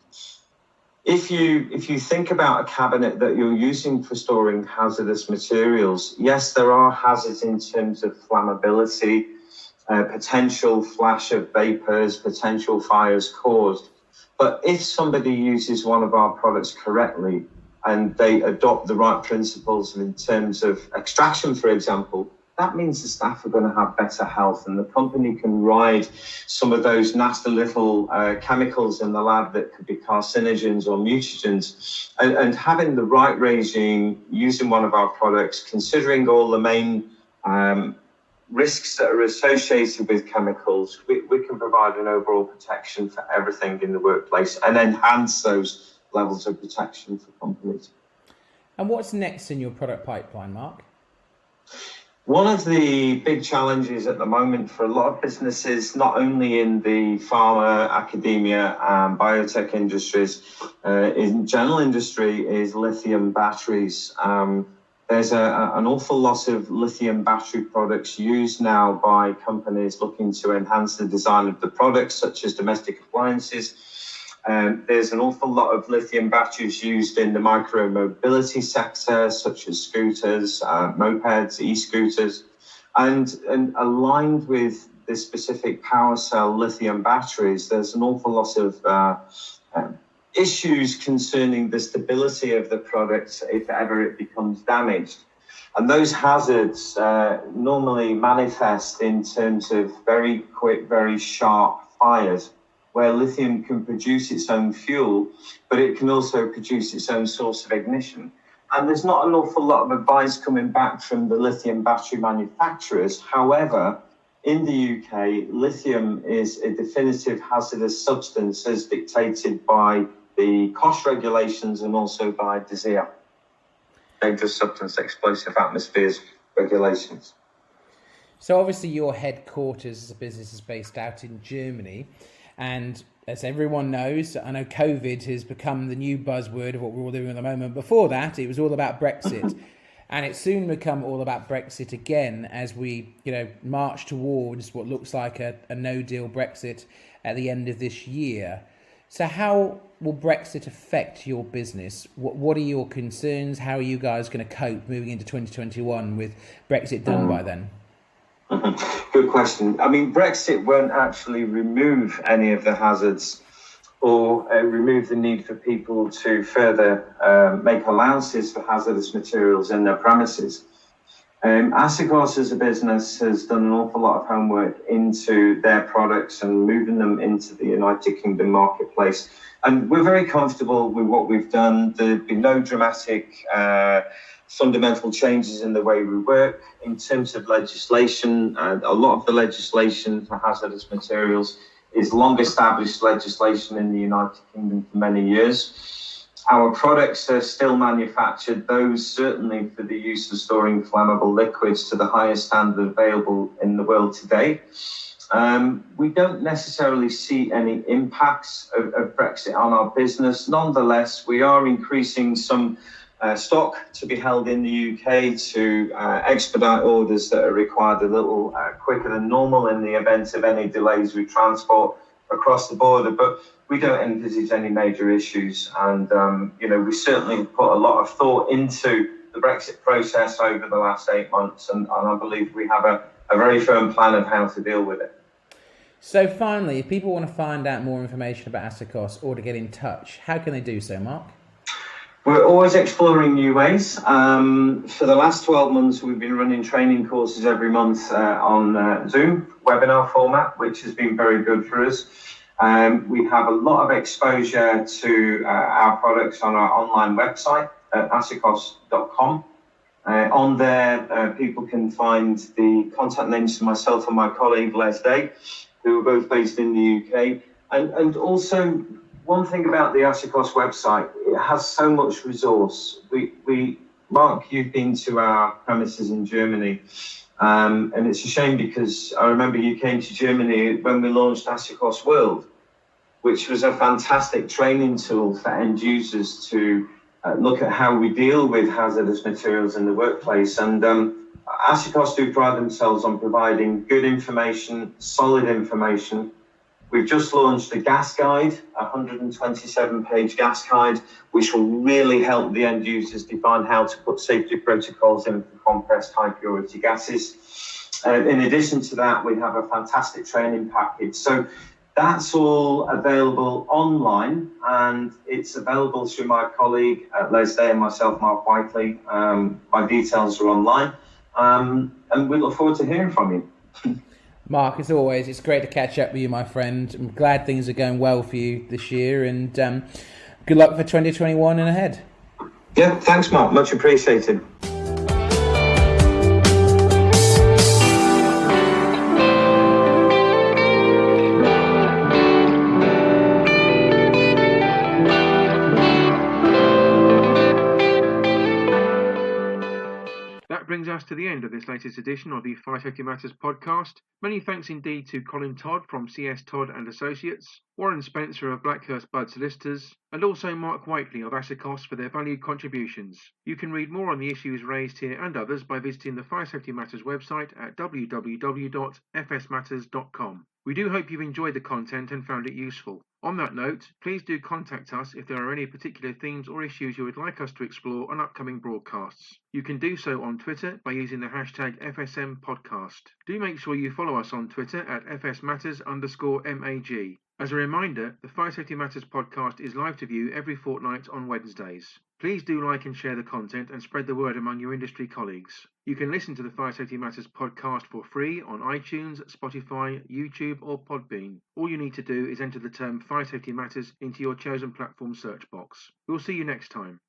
If you think about a cabinet that you're using for storing hazardous materials, yes, there are hazards in terms of flammability, potential flash of vapors, potential fires caused. But if somebody uses one of our products correctly and they adopt the right principles in terms of extraction, for example, that means the staff are going to have better health and the company can ride some of those nasty little chemicals in the lab that could be carcinogens or mutagens. And having the right regime, using one of our products, considering all the main risks that are associated with chemicals, we can provide an overall protection for everything in the workplace and enhance those levels of protection for companies. And what's next in your product pipeline, Mark? One of the big challenges at the moment for a lot of businesses, not only in the pharma, academia and biotech industries, in general industry, is lithium batteries. There's an awful lot of lithium battery products used now by companies looking to enhance the design of the products, such as domestic appliances. There's an awful lot of lithium batteries used in the micro-mobility sector, such as scooters, mopeds, e-scooters, and aligned with the specific power cell lithium batteries, there's an awful lot of issues concerning the stability of the product if ever it becomes damaged. And those hazards normally manifest in terms of very quick, very sharp fires, where lithium can produce its own fuel, but it can also produce its own source of ignition. And there's not an awful lot of advice coming back from the lithium battery manufacturers. However, in the UK, lithium is a definitive hazardous substance as dictated by the cost regulations and also by DSEA, Dangerous Substance Explosive Atmospheres regulations. So obviously your headquarters as a business is based out in Germany, and as everyone knows, I know COVID has become the new buzzword of what we're all doing at the moment. Before that, it was all about Brexit. And it's soon become all about Brexit again as we, march towards what looks like a no-deal Brexit at the end of this year. So how will Brexit affect your business? What are your concerns? How are you guys going to cope moving into 2021 with Brexit done by then? Good question. I mean, Brexit won't actually remove any of the hazards or remove the need for people to further make allowances for hazardous materials in their premises. Asecos as a business has done an awful lot of homework into their products and moving them into the United Kingdom marketplace. And we're very comfortable with what we've done. There've been no dramatic fundamental changes in the way we work. In terms of legislation, a lot of the legislation for hazardous materials is long-established legislation in the United Kingdom for many years. Our products are still manufactured, those certainly for the use of storing flammable liquids to the highest standard available in the world today. We don't necessarily see any impacts of Brexit on our business. Nonetheless, we are increasing some stock to be held in the UK to expedite orders that are required a little quicker than normal in the event of any delays with transport across the border. But we don't envisage any major issues. And, we certainly put a lot of thought into the Brexit process over the last 8 months. And I believe we have a very firm plan of how to deal with it. So finally, if people want to find out more information about Asecos or to get in touch, how can they do so, Mark? We're always exploring new ways. For the last 12 months, we've been running training courses every month on Zoom webinar format, which has been very good for us. We have a lot of exposure to our products on our online website at asecos.com. On there, people can find the contact names of myself and my colleague Les Day, who are both based in the UK. And also, one thing about the Asecos website, it has so much resource. Mark, you've been to our premises in Germany, and it's a shame because I remember you came to Germany when we launched Asecos World, which was a fantastic training tool for end users to look at how we deal with hazardous materials in the workplace. And Asecos do pride themselves on providing good information, solid information. We've just launched a gas guide, a 127-page gas guide, which will really help the end users define how to put safety protocols in for compressed high-purity gases. In addition to that, we have a fantastic training package. So that's all available online, and it's available through my colleague Les Day and myself, Mark Whiteley. My details are online, and we look forward to hearing from you. Mark, as always, it's great to catch up with you, my friend. I'm glad things are going well for you this year, and good luck for 2021 and ahead. Yeah, thanks, Mark. Much appreciated. Brings us to the end of this latest edition of the Fire Safety Matters podcast. Many thanks indeed to Colin Todd from C.S. Todd Associates, Warren Spencer of Blackhurst Budd Solicitors, and also Mark Whiteley of asecos for their valued contributions. You can read more on the issues raised here and others by visiting the Fire Safety Matters website at www.fsmatters.com. We do hope you've enjoyed the content and found it useful. On that note, please do contact us if there are any particular themes or issues you would like us to explore on upcoming broadcasts. You can do so on Twitter by using the hashtag FSMPodcast. Do make sure you follow us on Twitter at FSMatters_MAG. As a reminder, the Fire Safety Matters podcast is live to view every fortnight on Wednesdays. Please do like and share the content and spread the word among your industry colleagues. You can listen to the Fire Safety Matters podcast for free on iTunes, Spotify, YouTube or Podbean. All you need to do is enter the term Fire Safety Matters into your chosen platform search box. We'll see you next time.